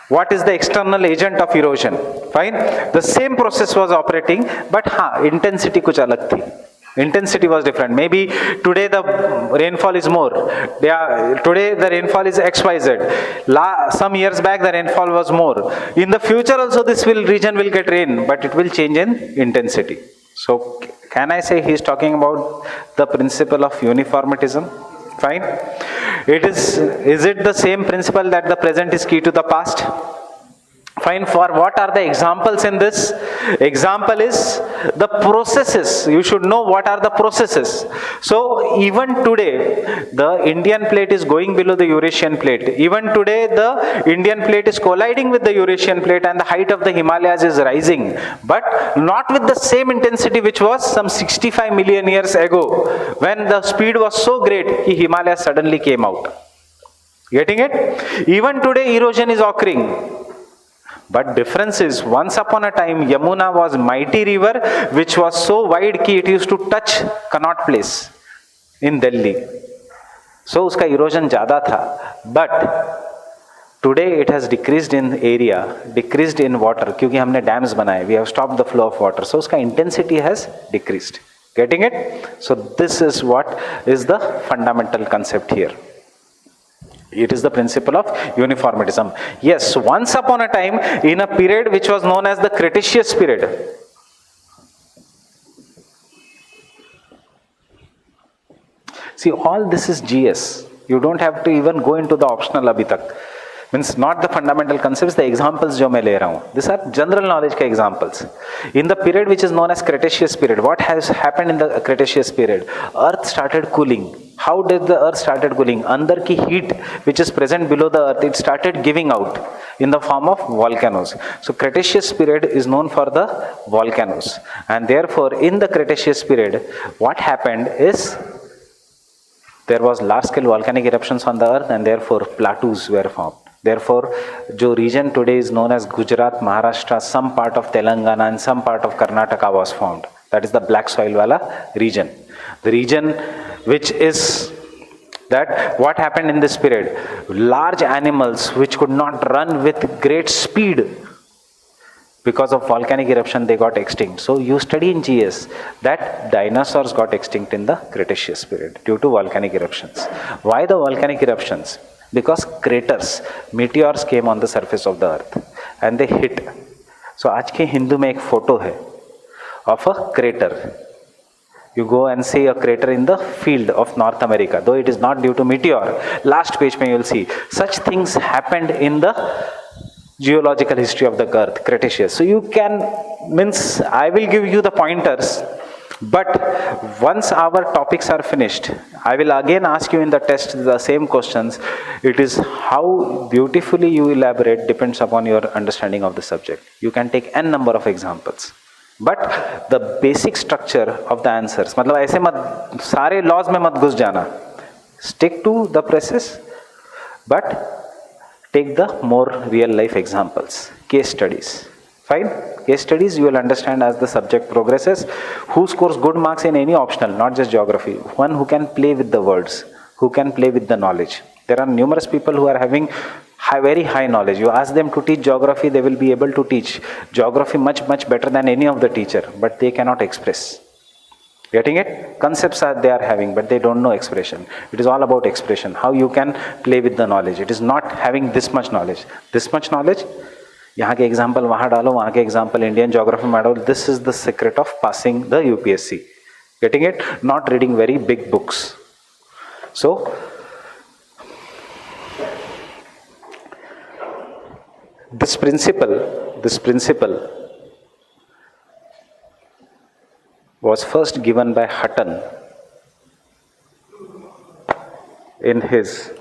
what is the external agent of erosion, fine, the same process was operating, but हाँ intensity कुछ अलग थी, intensity was different. Maybe today the rainfall is more, today the rainfall is XYZ, some years back the rainfall was more, in the future also this region will get rain, but it will change in intensity. So can I say he is talking about the principle of uniformitism? Fine. Is it the same principle that the present is key to the past? Fine. For what are the examples in this? Example is the processes. You should know what are the processes. So even today, the Indian plate is going below the Eurasian plate. Even today, the Indian plate is colliding with the Eurasian plate and the height of the Himalayas is rising. But not with the same intensity which was some 65 million years ago, when the speed was so great, the Himalayas suddenly came out. Getting it? Even today, erosion is occurring. But difference is, once upon a time, Yamuna was mighty river which was so wide कि it used to touch Connaught Place in Delhi. So उसका erosion ज़्यादा था. But today it has decreased in area, decreased in water क्योंकि हमने dams बनाए. We have stopped the flow of water. So उसका intensity has decreased. Getting it? So this is what is the fundamental concept here. It is the principle of uniformitism. Yes, once upon a time, in a period which was known as the Cretaceous period. See, all this is GS. You don't have to even go into the optional abhi tak. Means not the fundamental concepts, the examples जो मैं ले रहा हूँ. These are general knowledge के examples. In the period which is known as Cretaceous period, what has happened in the Cretaceous period? Earth started cooling. How did the earth started cooling? Andar ki heat which is present below the earth, it started giving out in the form of volcanoes. So Cretaceous period is known for the volcanoes. And therefore in the Cretaceous period, what happened is there was large scale volcanic eruptions on the earth and therefore plateaus were formed. Therefore, जो region today is known as Gujarat, Maharashtra, some part of Telangana and some part of Karnataka was formed. That is the black soil wala region. The region which is that what happened in this period? Large animals which could not run with great speed because of volcanic eruption, they got extinct. So you study in GS that dinosaurs got extinct in the Cretaceous period due to volcanic eruptions. Why the volcanic eruptions? Because craters, meteors came on the surface of the earth. and they hit. So आज के हिंदू में एक photo है of a crater. You go and see a crater in the field of North America, though it is not due to meteor. Last page mein you will see such things happened in the geological history of the earth, Cretaceous. So you can, means I will give you the pointers, but once our topics are finished, I will again ask you in the test the same questions. It is how beautifully you elaborate depends upon your understanding of the subject. You can take n number of examples, but the basic structure of the answers, मतलब ऐसे मत सारे laws में मत घुस जाना, stick to the process, but take the more real life examples, case studies. Fine? Case studies you will understand as the subject progresses. Who scores good marks in any optional, not just geography? One who can play with the words, who can play with the knowledge. There are numerous people who are having very high knowledge. You ask them to teach geography, they will be able to teach geography much better than any of the teacher, but they cannot express. Getting it? Concepts are they are having, but they don't know expression. It is all about expression, how you can play with the knowledge. It is not having this much knowledge. This much knowledge, यहाँ के example वहाँ डालो, वहाँ के example Indian geography में डालो. This is the secret of passing the UPSC. Getting it? Not reading very big books. So, this principle was first given by Hutton in his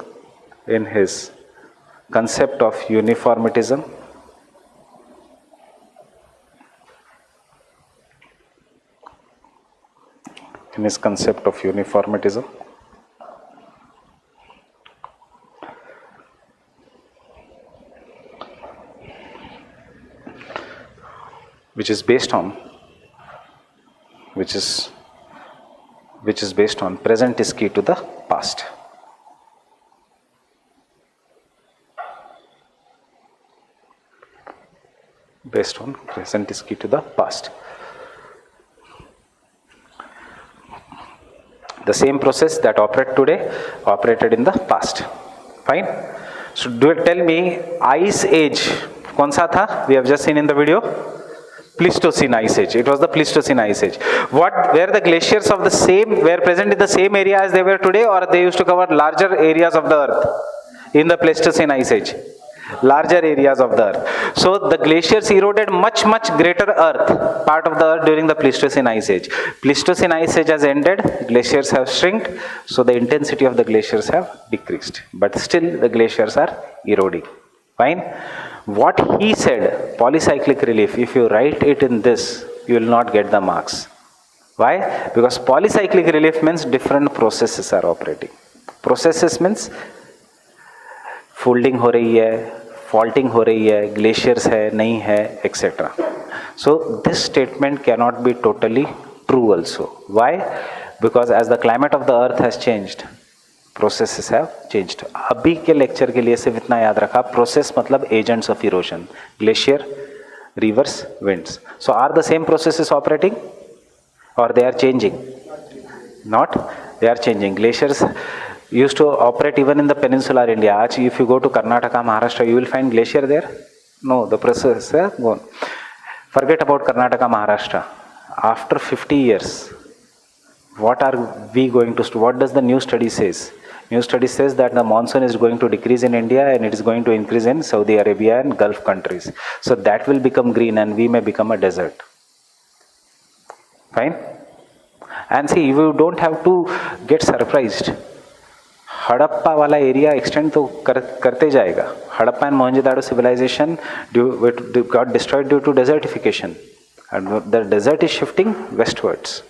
concept of uniformitism. In his concept of uniformitism, which is based on present is key to the past. Based on present is key to the past. The same process that operates today operated in the past. Fine. So do tell me, ice age कौन सा था? We have just seen in the video. Pleistocene ice age. It was the Pleistocene ice age. Were the glaciers of the same, were present in the same area as they were today, or they used to cover larger areas of the earth in the Pleistocene ice age? Larger areas of the earth. So the glaciers eroded much greater earth, part of the earth during the Pleistocene ice age. Pleistocene ice age has ended, glaciers have shrunk, so the intensity of the glaciers have decreased. But still the glaciers are eroding. Fine. What he said, polycyclic relief, if you write it in this, you will not get the marks. Why? Because polycyclic relief means different processes are operating. Processes means folding हो रही है, faulting हो रही है, glaciers है, नहीं है, etc. So this statement cannot be totally true also. Why? Because as the climate of the earth has changed, processes have changed. अभी के लेक्चर के लिए सिर्फ इतना याद रखा, process मतलब agents of erosion, glacier, rivers, winds. So are the same processes operating, or they are changing? Not, they are changing. Glaciers used to operate even in the peninsular India. Actually, if you go to Karnataka, Maharashtra, you will find glacier there. No, the process is gone. Forget about Karnataka, Maharashtra. After 50 years, what are we going to? What does the new study says? New study says that the monsoon is going to decrease in India and it is going to increase in Saudi Arabia and Gulf countries. So that will become green and we may become a desert. Fine? And see, you don't have to get surprised. Harappa वाला area extend तो करते जाएगा. Harappa and Mohenjodaro civilization got destroyed due to desertification, and the desert is shifting westwards,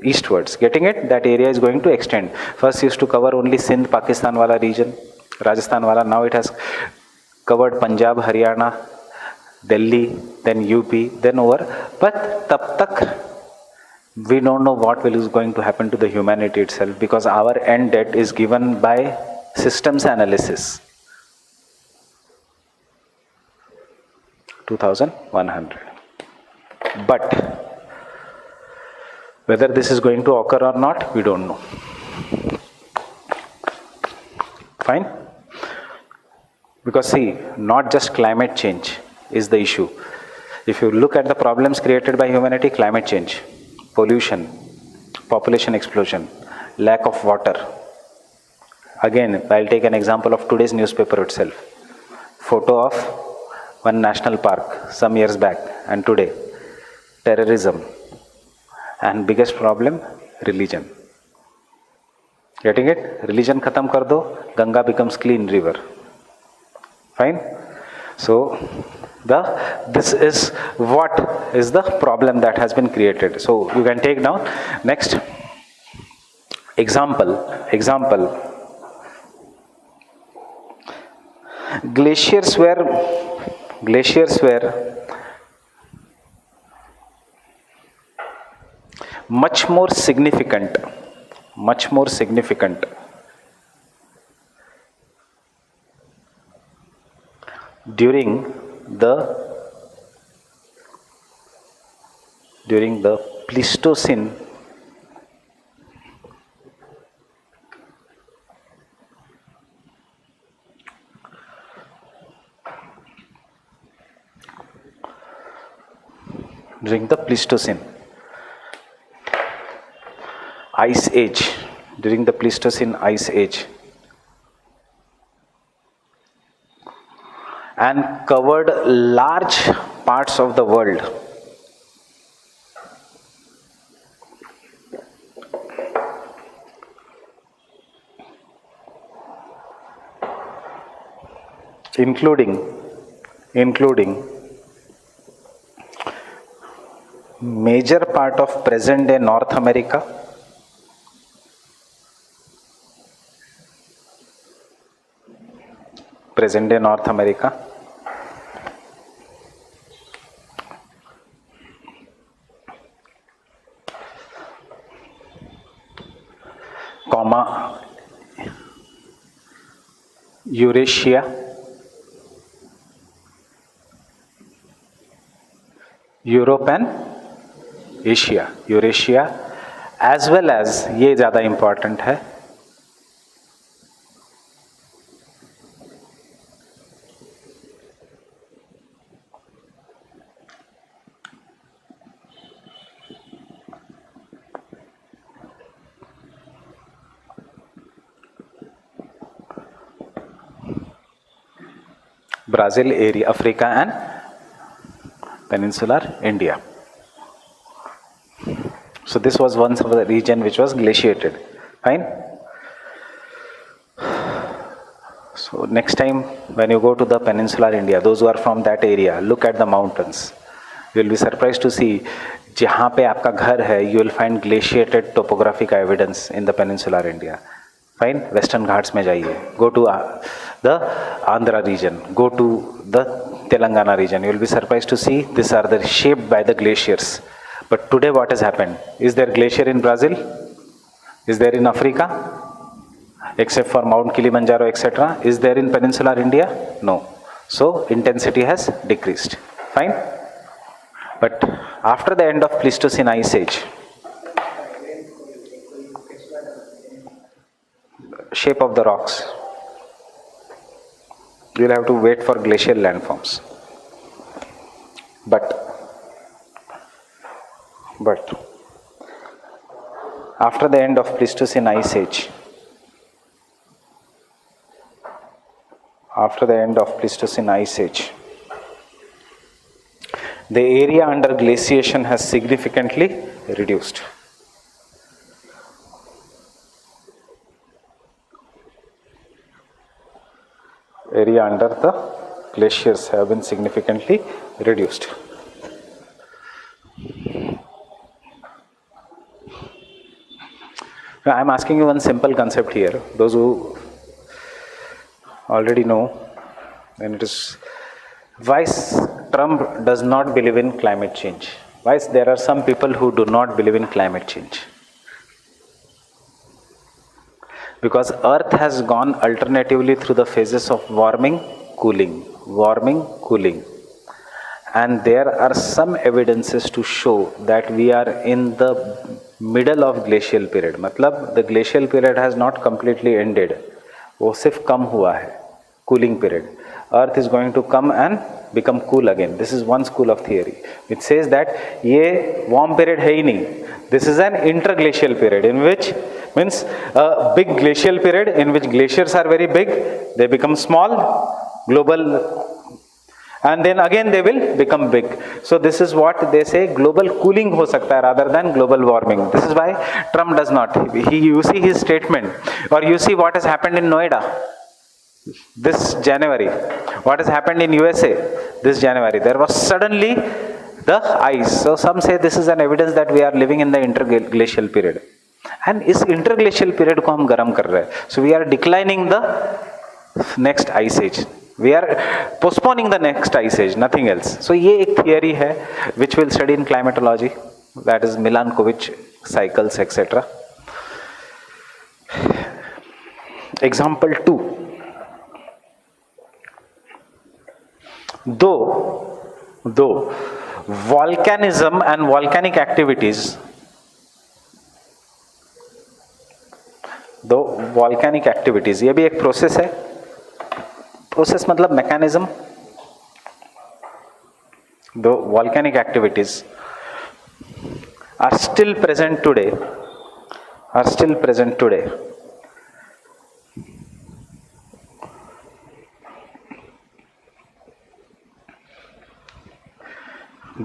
eastwards. Getting it? That area is going to extend. First used to cover only Sindh, Pakistan wala region, Rajasthan wala. Now it has covered Punjab, Haryana, Delhi, then UP, then over. But tab tak we don't know what is going to happen to the humanity itself, because our end date is given by systems analysis. 2100. But whether this is going to occur or not, we don't know. Fine? Because see, not just climate change is the issue. If you look at the problems created by humanity, climate change, pollution, population explosion, lack of water. Again, I'll take an example of today's newspaper itself. Photo of one national park some years back and today. Terrorism. And biggest problem, religion. Getting it? Religion khatam kar do, Ganga becomes clean river. Fine? So, this is what is the problem that has been created. So, you can take down. Next, example. Glaciers were much more significant during the Pleistocene ice age, and covered large parts of the world. Including major part of present day North America, comma, Eurasia, Europe and Asia, as well as, ये ज़्यादा important है, Brazil area, Africa and peninsular India. So this was once of the region which was glaciated. Fine. So next time when you go to the peninsular India, those who are from that area, look at the mountains. You will be surprised to see जहाँ पे आपका घर है, you will find glaciated topographic evidence in the peninsular India. Fine. Western Ghats में जाइए. Go to the Andhra region. Go to the Telangana region. You will be surprised to see these are the shaped by the glaciers. But today what has happened? Is there glacier in Brazil? Is there in Africa? Except for Mount Kilimanjaro, etc. Is there in peninsular India? No. So intensity has decreased. Fine. But after the end of Pleistocene Ice Age, shape of the rocks, you will have to wait for glacial landforms. But after the end of Pleistocene Ice Age, the area under glaciation has significantly reduced. Area under the glaciers have been significantly reduced. Now, I am asking you one simple concept here. Those who already know, and it is why Trump does not believe in climate change. Why there are some people who do not believe in climate change? Because Earth has gone alternatively through the phases of warming, cooling, and there are some evidences to show that we are in the middle of glacial period. मतलब the glacial period has not completely ended, वो सिर्फ कम हुआ है. cooling period. Earth is going to come and become cool again. This is one school of theory. It says that ये warm period है ही नहीं. This is an interglacial period in which means a big glacial period in which glaciers are very big, they become small, global, and then again they will become big. So this is what they say global cooling ho sakta hai rather than global warming. This is why Trump does not. You see his statement, or you see what has happened in Noida this January, what has happened in USA this January. There was suddenly the ice. So some say this is an evidence that we are living in the interglacial period. And इस interglacial period को हम गर्म कर रहे हैं. So we are declining the next ice age. We are postponing the next ice age, nothing else. So ये एक theory है which we'll study in climatology, that is Milankovitch cycles, etc. Example 2. Though volcanism and volcanic activities, ये भी एक process है. Process मतलब mechanism. Though volcanic activities are still present today,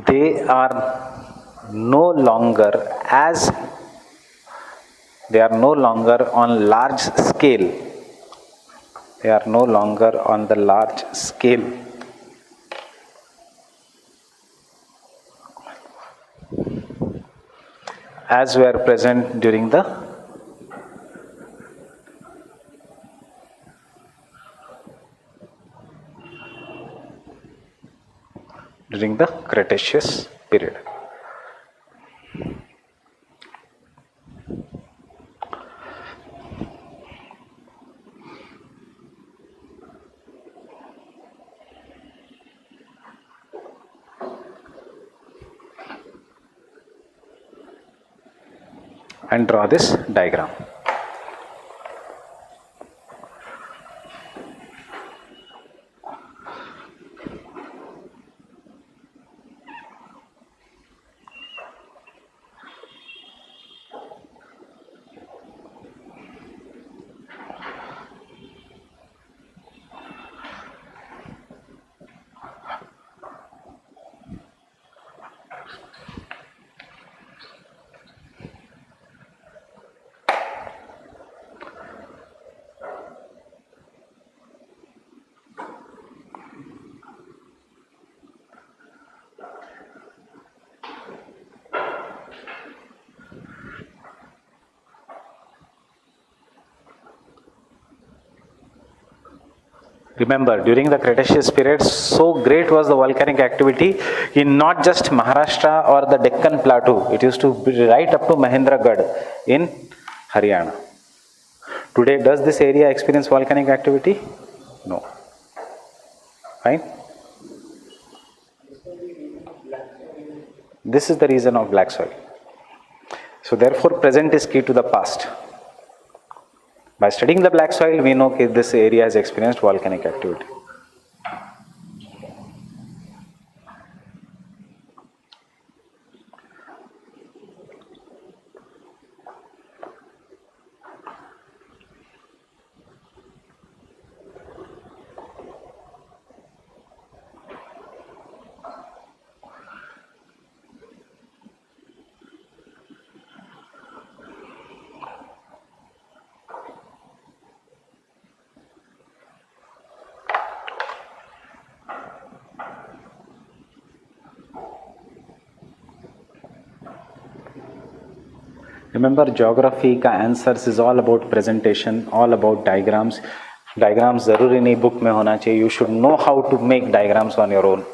they are no longer on large scale. They are no longer on the large scale as were present during the Cretaceous period. And draw this diagram. Remember, during the Cretaceous period, so great was the volcanic activity in not just Maharashtra or the Deccan Plateau. It used to be right up to Mahendragarh in Haryana. Today, does this area experience volcanic activity? No. Fine? This is the reason of black soil. So therefore, present is key to the past. By studying the black soil, we know that this area has experienced volcanic activity. Remember, geography का answers is all about presentation, all about diagrams. Diagrams जरूरी नहीं book में होना चाहिए. You should know how to make diagrams on your own.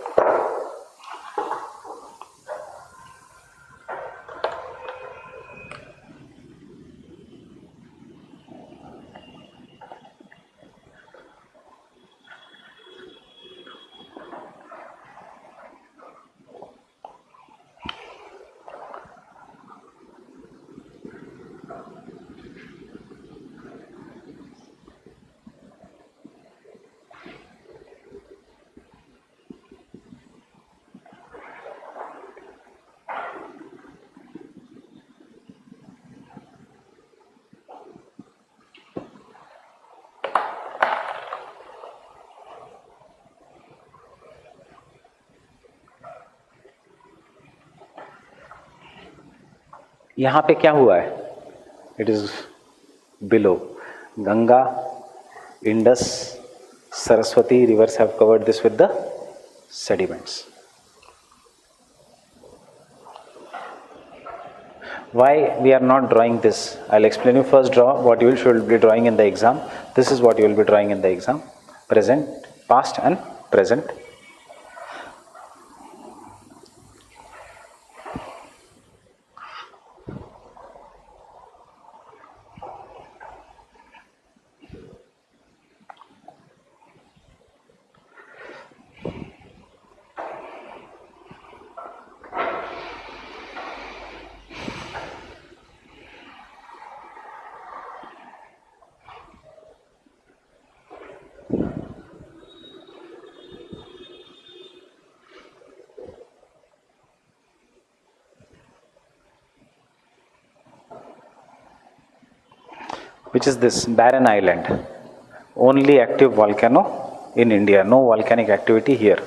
यहाँ पे क्या हुआ है? It is below. Ganga, Indus, Saraswati rivers have covered this with the sediments. Why we are not drawing this? I'll explain you. First draw what you should be drawing in the exam. This is what you will be drawing in the exam. Present, past and present. Which is this barren island, only active volcano in India, no volcanic activity here.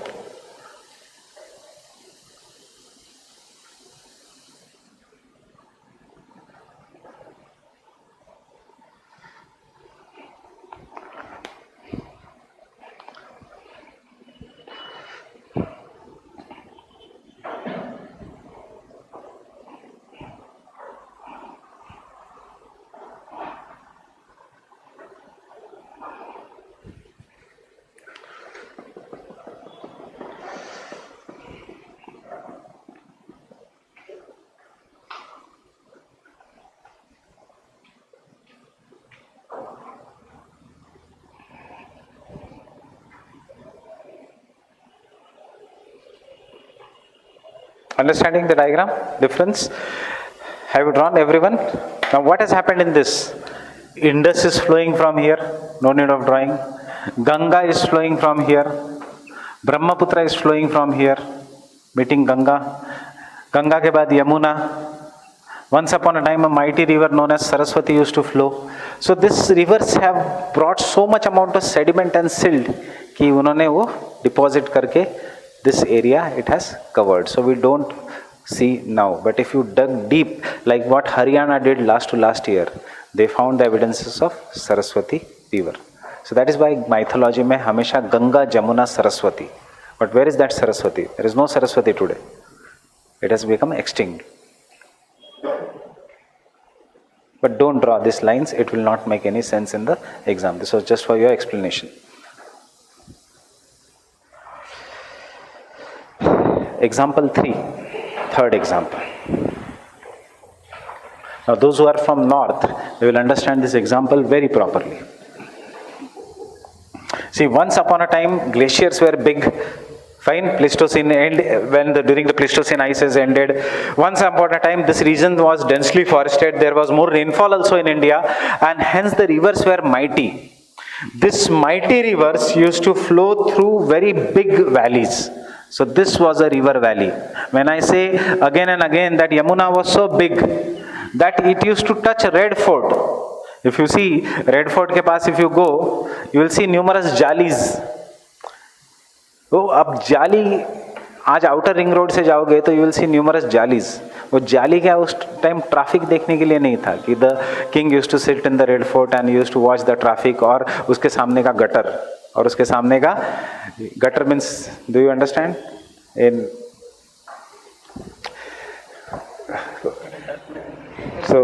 Understanding the diagram difference? Have you drawn everyone? Now what has happened in this? Indus is flowing from here, no need of drawing. Ganga is flowing from here. Brahmaputra is flowing from here, meeting Ganga. Ganga ke baad Yamuna. Once upon a time a mighty river known as Saraswati used to flow. So these rivers have brought so much amount of sediment and silt कि उन्होंने वो deposit करके this area it has covered. So we don't see now. But if you dug deep, like what Haryana did last to last year, they found the evidences of Saraswati river. So that is why mythology में हमेशा Ganga, Jamuna, Saraswati. But where is that Saraswati? There is no Saraswati today. It has become extinct. But don't draw these lines. It will not make any sense in the exam. This was just for your explanation. Example 3, third example. Now those who are from north, they will understand this example very properly. See, once upon a time glaciers were big, fine, Pleistocene during the Pleistocene ices ended. Once upon a time this region was densely forested, there was more rainfall also in India, and hence the rivers were mighty. These mighty rivers used to flow through very big valleys. So this was a river valley. When I say again and again that Yamuna was so big that it used to touch Red Fort. If you see Red Fort के पास if you go, you will see numerous jalis. तो अब जाली आज outer ring road से जाओगे तो you will see numerous jalis. वो जाली क्या उस टाइम ट्रैफिक देखने के लिए नहीं था कि the king used to sit in the Red Fort and used to watch the traffic, और उसके सामने का गटर, और उसके सामने का gutter means do you understand in so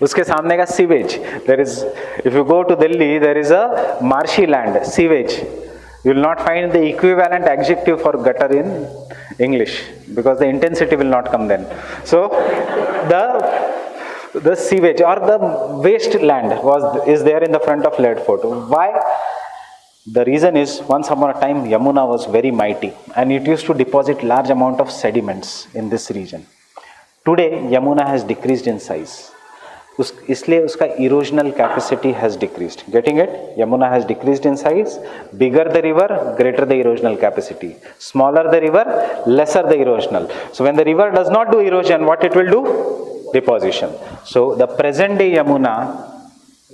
उसके सामने का sewage. There is, if you go to Delhi there is a marshy land, sewage. You will not find the equivalent adjective for gutter in English because the intensity will not come then. So the sewage or the waste land is there in the front of Red Fort. Why? The reason is once upon a time Yamuna was very mighty and it used to deposit large amount of sediments in this region. Today Yamuna has decreased in size. इसलिए उसका erosional capacity has decreased. Getting it? Yamuna has decreased in size. Bigger the river, greater the erosional capacity. Smaller the river, lesser the erosional. So when the river does not do erosion, what it will do? Deposition. So the present day Yamuna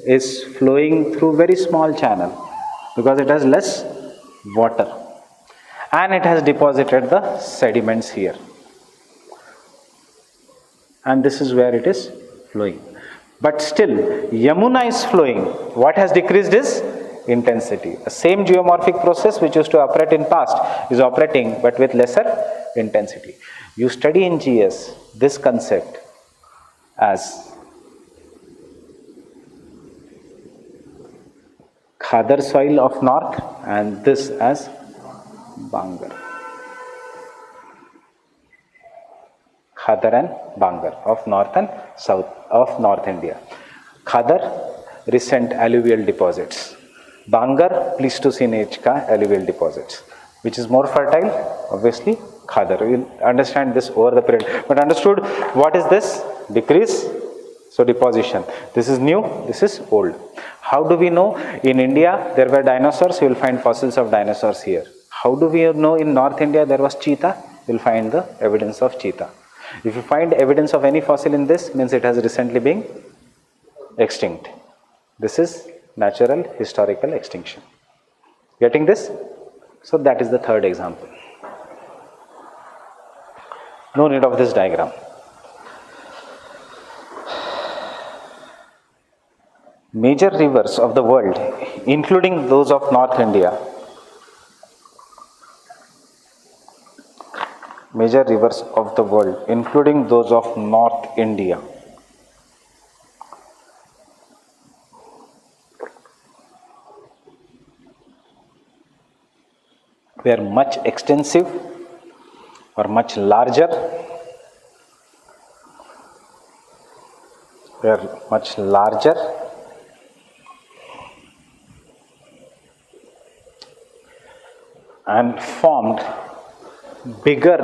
is flowing through very small channel because it has less water and it has deposited the sediments here. and this is where it is flowing. But still, Yamuna is flowing. What has decreased is intensity. The same geomorphic process which used to operate in past is operating but with lesser intensity. You study in GS this concept as Khadar soil of north and this as Bangar. Khadar and Bangar of north and south of North India. Khadar, recent alluvial deposits. Bangar, Pleistocene age ka alluvial deposits. Which is more fertile? Obviously, Khadar. We will understand this over the period. But understood, what is this? Decrease. So deposition. This is new, this is old. How do we know? In India, there were dinosaurs, you will find fossils of dinosaurs here. How do we know in North India there was cheetah? You will find the evidence of cheetah. If you find evidence of any fossil in this, means it has recently been extinct. This is natural historical extinction. Getting this? So that is the third example. No need of this diagram. Major rivers of the world, including those of North India, major rivers of the world, including those of North India, were much extensive or much larger, and formed bigger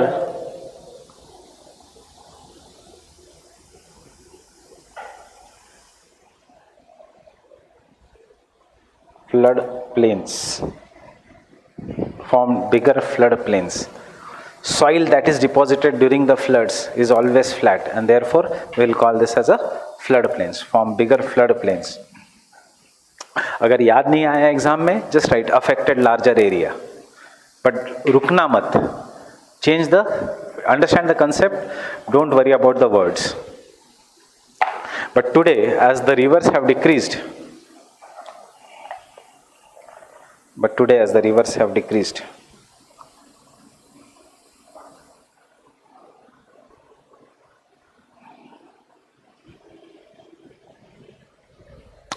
flood plains. Soil that is deposited during the floods is always flat, and therefore we will call this as a flood plains. Form bigger flood plains. अगर याद नहीं आया exam में, just write affected larger area. But रुकना मत. Change the, understand the concept, don't worry about the words. But today, as the rivers have decreased,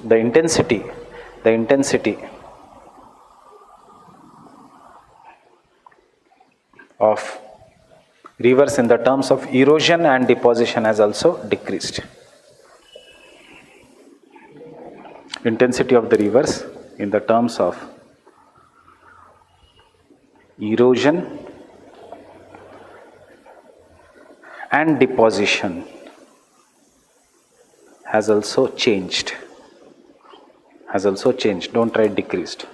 the intensity of rivers in the terms of erosion and deposition has also decreased. Intensity of the rivers in the terms of erosion and deposition has also changed. Don't write decreased.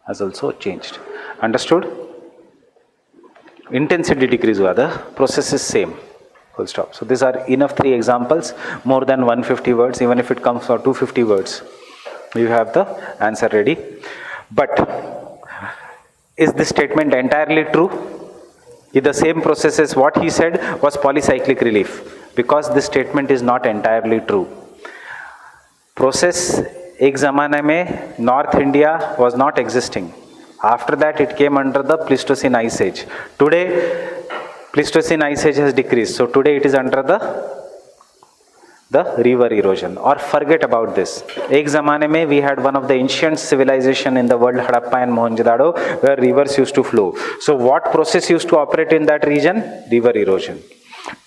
Has also changed. Understood? Intensity decrease हुआ, the process is same. Full stop. So these are enough 3 examples, more than 150 words, even if it comes for 250 words. You have the answer ready. But is this statement entirely true? If the same process as what he said was polycyclic relief, because this statement is not entirely true. Process एक ज़माने में North India was not existing. After that it came under the Pleistocene Ice Age. Today Pleistocene Ice Age has decreased. So today it is under the river erosion. Or forget about this. एक ज़माने में we had one of the ancient civilization in the world, Harappa and Mohenjo-daro, where rivers used to flow. So what process used to operate in that region? River erosion.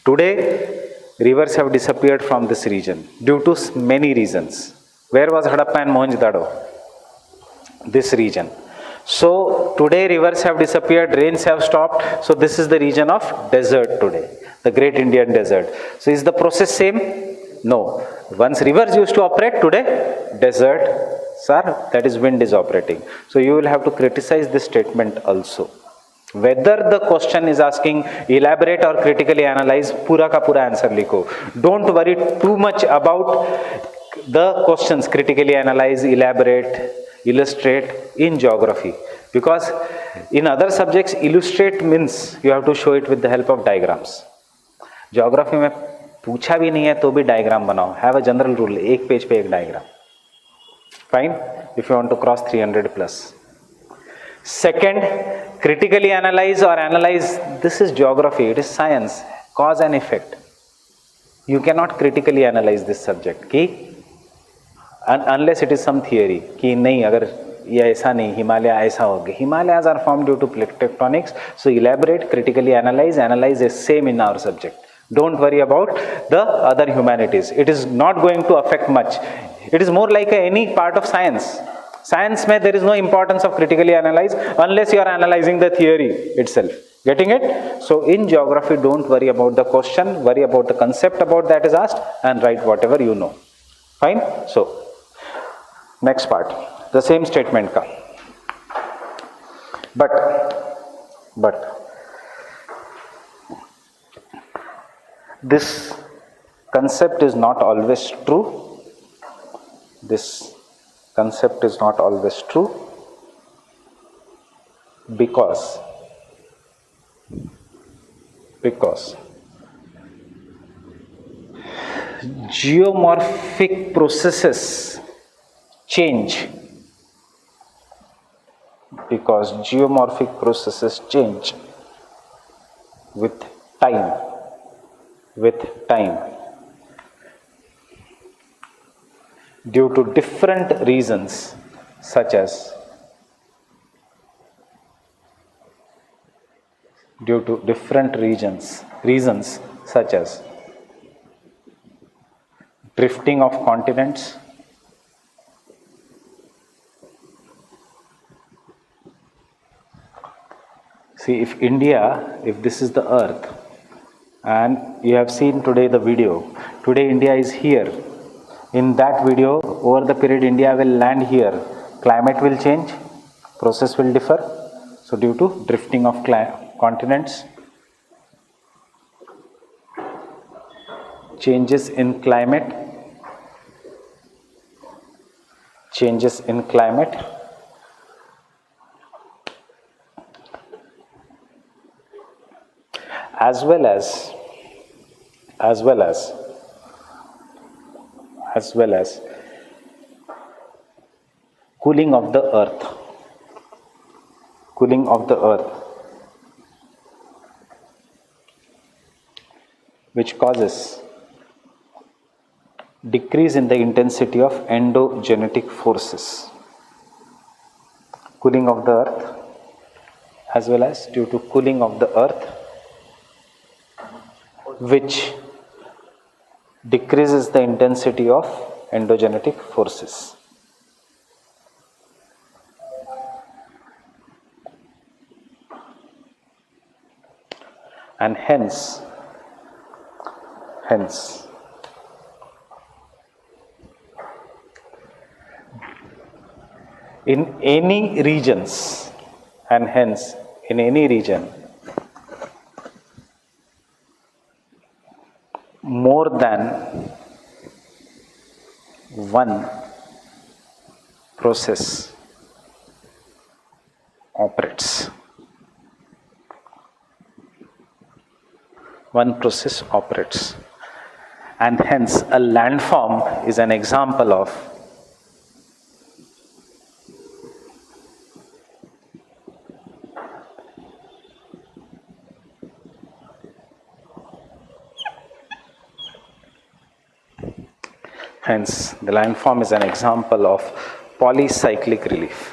Today rivers have disappeared from this region due to many reasons. Where was Harappa and Mohenjo-daro? This region. So today rivers have disappeared, rains have stopped. So this is the region of desert today, the Great Indian Desert. So is the process same? No. Once rivers used to operate, today desert, sir, that is wind is operating. So you will have to criticize this statement also. Whether the question is asking elaborate or critically analyze, pura ka pura answer likho. Don't worry too much about the questions, critically analyze, elaborate, illustrate in geography, because in other subjects illustrate means you have to show it with the help of diagrams. Geography में पूछा भी नहीं है तो भी diagram बनाओ. Have a general rule, एक page पे एक diagram. Fine, if you want to cross 300 plus. Second, critically analyze or analyze. This is geography, it is science, cause and effect. You cannot critically analyze this subject कि unless it is some theory कि नहीं, अगर ये ऐसा नहीं, हिमालय ऐसा हो गया. Himalayas are formed due to plate tectonics. So elaborate, critically analyze. Analyze is same in our subject. Don't worry about the other humanities. It is not going to affect much. It is more like any part of science. Science में there is no importance of critically analyze unless you are analyzing the theory itself. Getting it? So in geography, don't worry about the question, worry about the concept about that is asked and write whatever you know. Fine? So, next part, the same statement ka. But this concept is not always true. This concept is not always true because geomorphic processes change. Because geomorphic processes change with time. Due to different reasons such as drifting of continents, see, if this is the earth and you have seen today the video, today India is here. In that video, over the period India will land here, climate will change, process will differ. So due to drifting of continents, changes in climate, as well as cooling of the earth, which causes decrease in the intensity of endogenetic forces. Cooling of the earth, as well as due to cooling of the earth, which decreases the intensity of endogenetic forces. And hence in any region more than one process operates. And hence a landform is an example of polycyclic relief.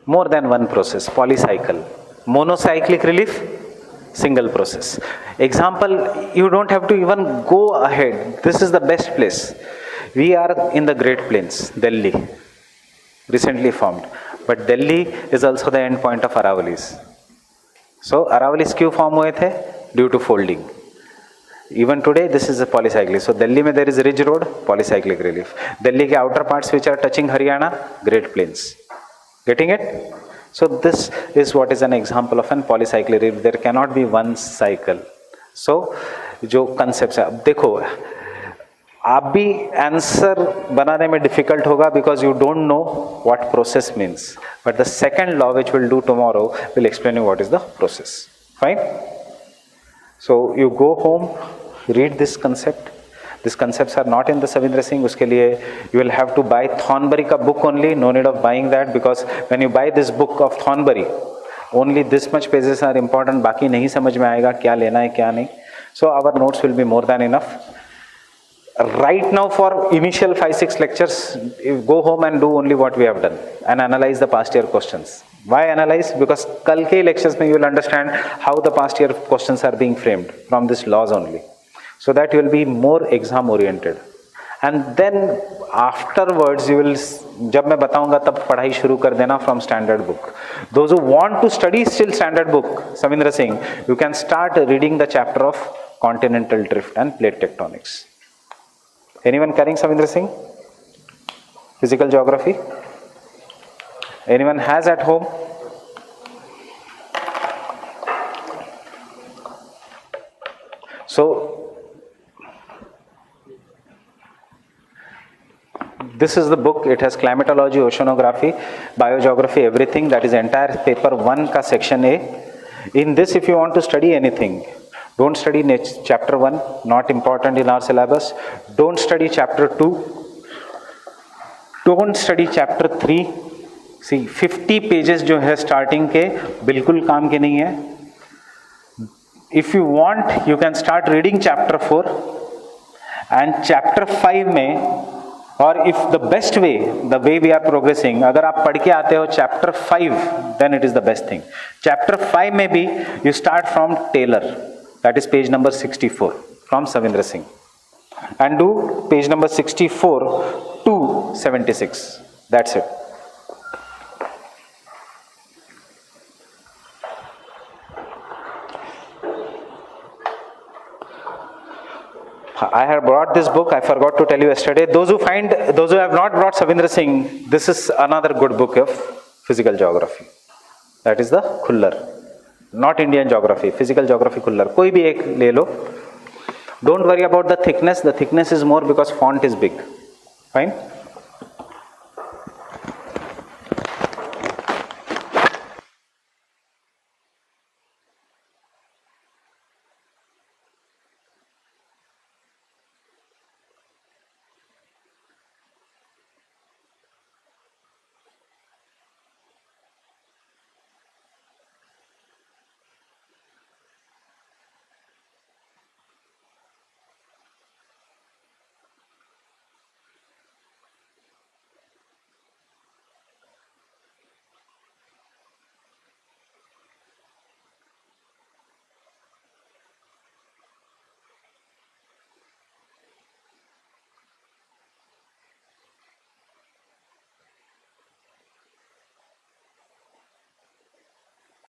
More than one process, polycycle. Monocyclic relief, single process. Example, you don't have to even go ahead. This is the best place. We are in the Great Plains, Delhi, recently formed. But Delhi is also the end point of Aravalis. So Aravalis क्यों form हुए थे? Due to folding. Even today, this is a polycyclic. So Delhi में there is ridge road, polycyclic relief. Delhi के outer parts which are touching Haryana, Great Plains. Getting it? So this is what is an example of an polycyclic relief. There cannot be one cycle. So जो concepts है, अब देखो, आप भी answer बनाने में difficult होगा because you don't know what process means, but the second law which will do tomorrow will explain you what is the process. Fine. So you go home, read this concept. This concepts are not in the Savindra Singh. उसके लिए you will have to buy Thornbury का book only. No need of buying that because when you buy this book of Thornbury, only this much pages are important. बाकी नहीं समझ में आएगा क्या लेना है क्या नहीं. So our notes will be more than enough. Right now for initial 5-6 lectures, go home and do only what we have done and analyze the past year questions. Why analyze? Because कल के lectures में you will understand how the past year questions are being framed from these laws only. So that you will be more exam oriented. And then afterwards you will, जब मैं बताऊंगा तब पढ़ाई शुरू कर देना from standard book. Those who want to study still standard book, Savindra Singh, you can start reading the chapter of continental drift and plate tectonics. Anyone carrying Savindra Singh? Physical geography? Anyone has at home? So, this is the book. It has climatology, oceanography, biogeography, everything. That is entire paper 1 ka section A. In this, if you want to study anything, don't study chapter 1, not important in our syllabus. Don't study chapter 2. Don't study chapter 3. See, 50 pages जो है starting के बिल्कुल काम के नहीं है. If you want, you can start reading chapter 4 and chapter 5 में, or if the best way, the way we are progressing, अगर आप पढ़ के आते हो chapter 5, then it is the best thing. Chapter 5 में भी you start from Taylor. That is page number 64 from Savindra Singh. And do page number 64 to 76. That's it. I have brought this book. I forgot to tell you yesterday. Those who have not brought Savindra Singh, this is another good book of physical geography. That is the Khullar. Not Indian geography, physical geography Khullar. कोई भी एक ले लो. Don't worry about the thickness. The thickness is more because font is big. Fine.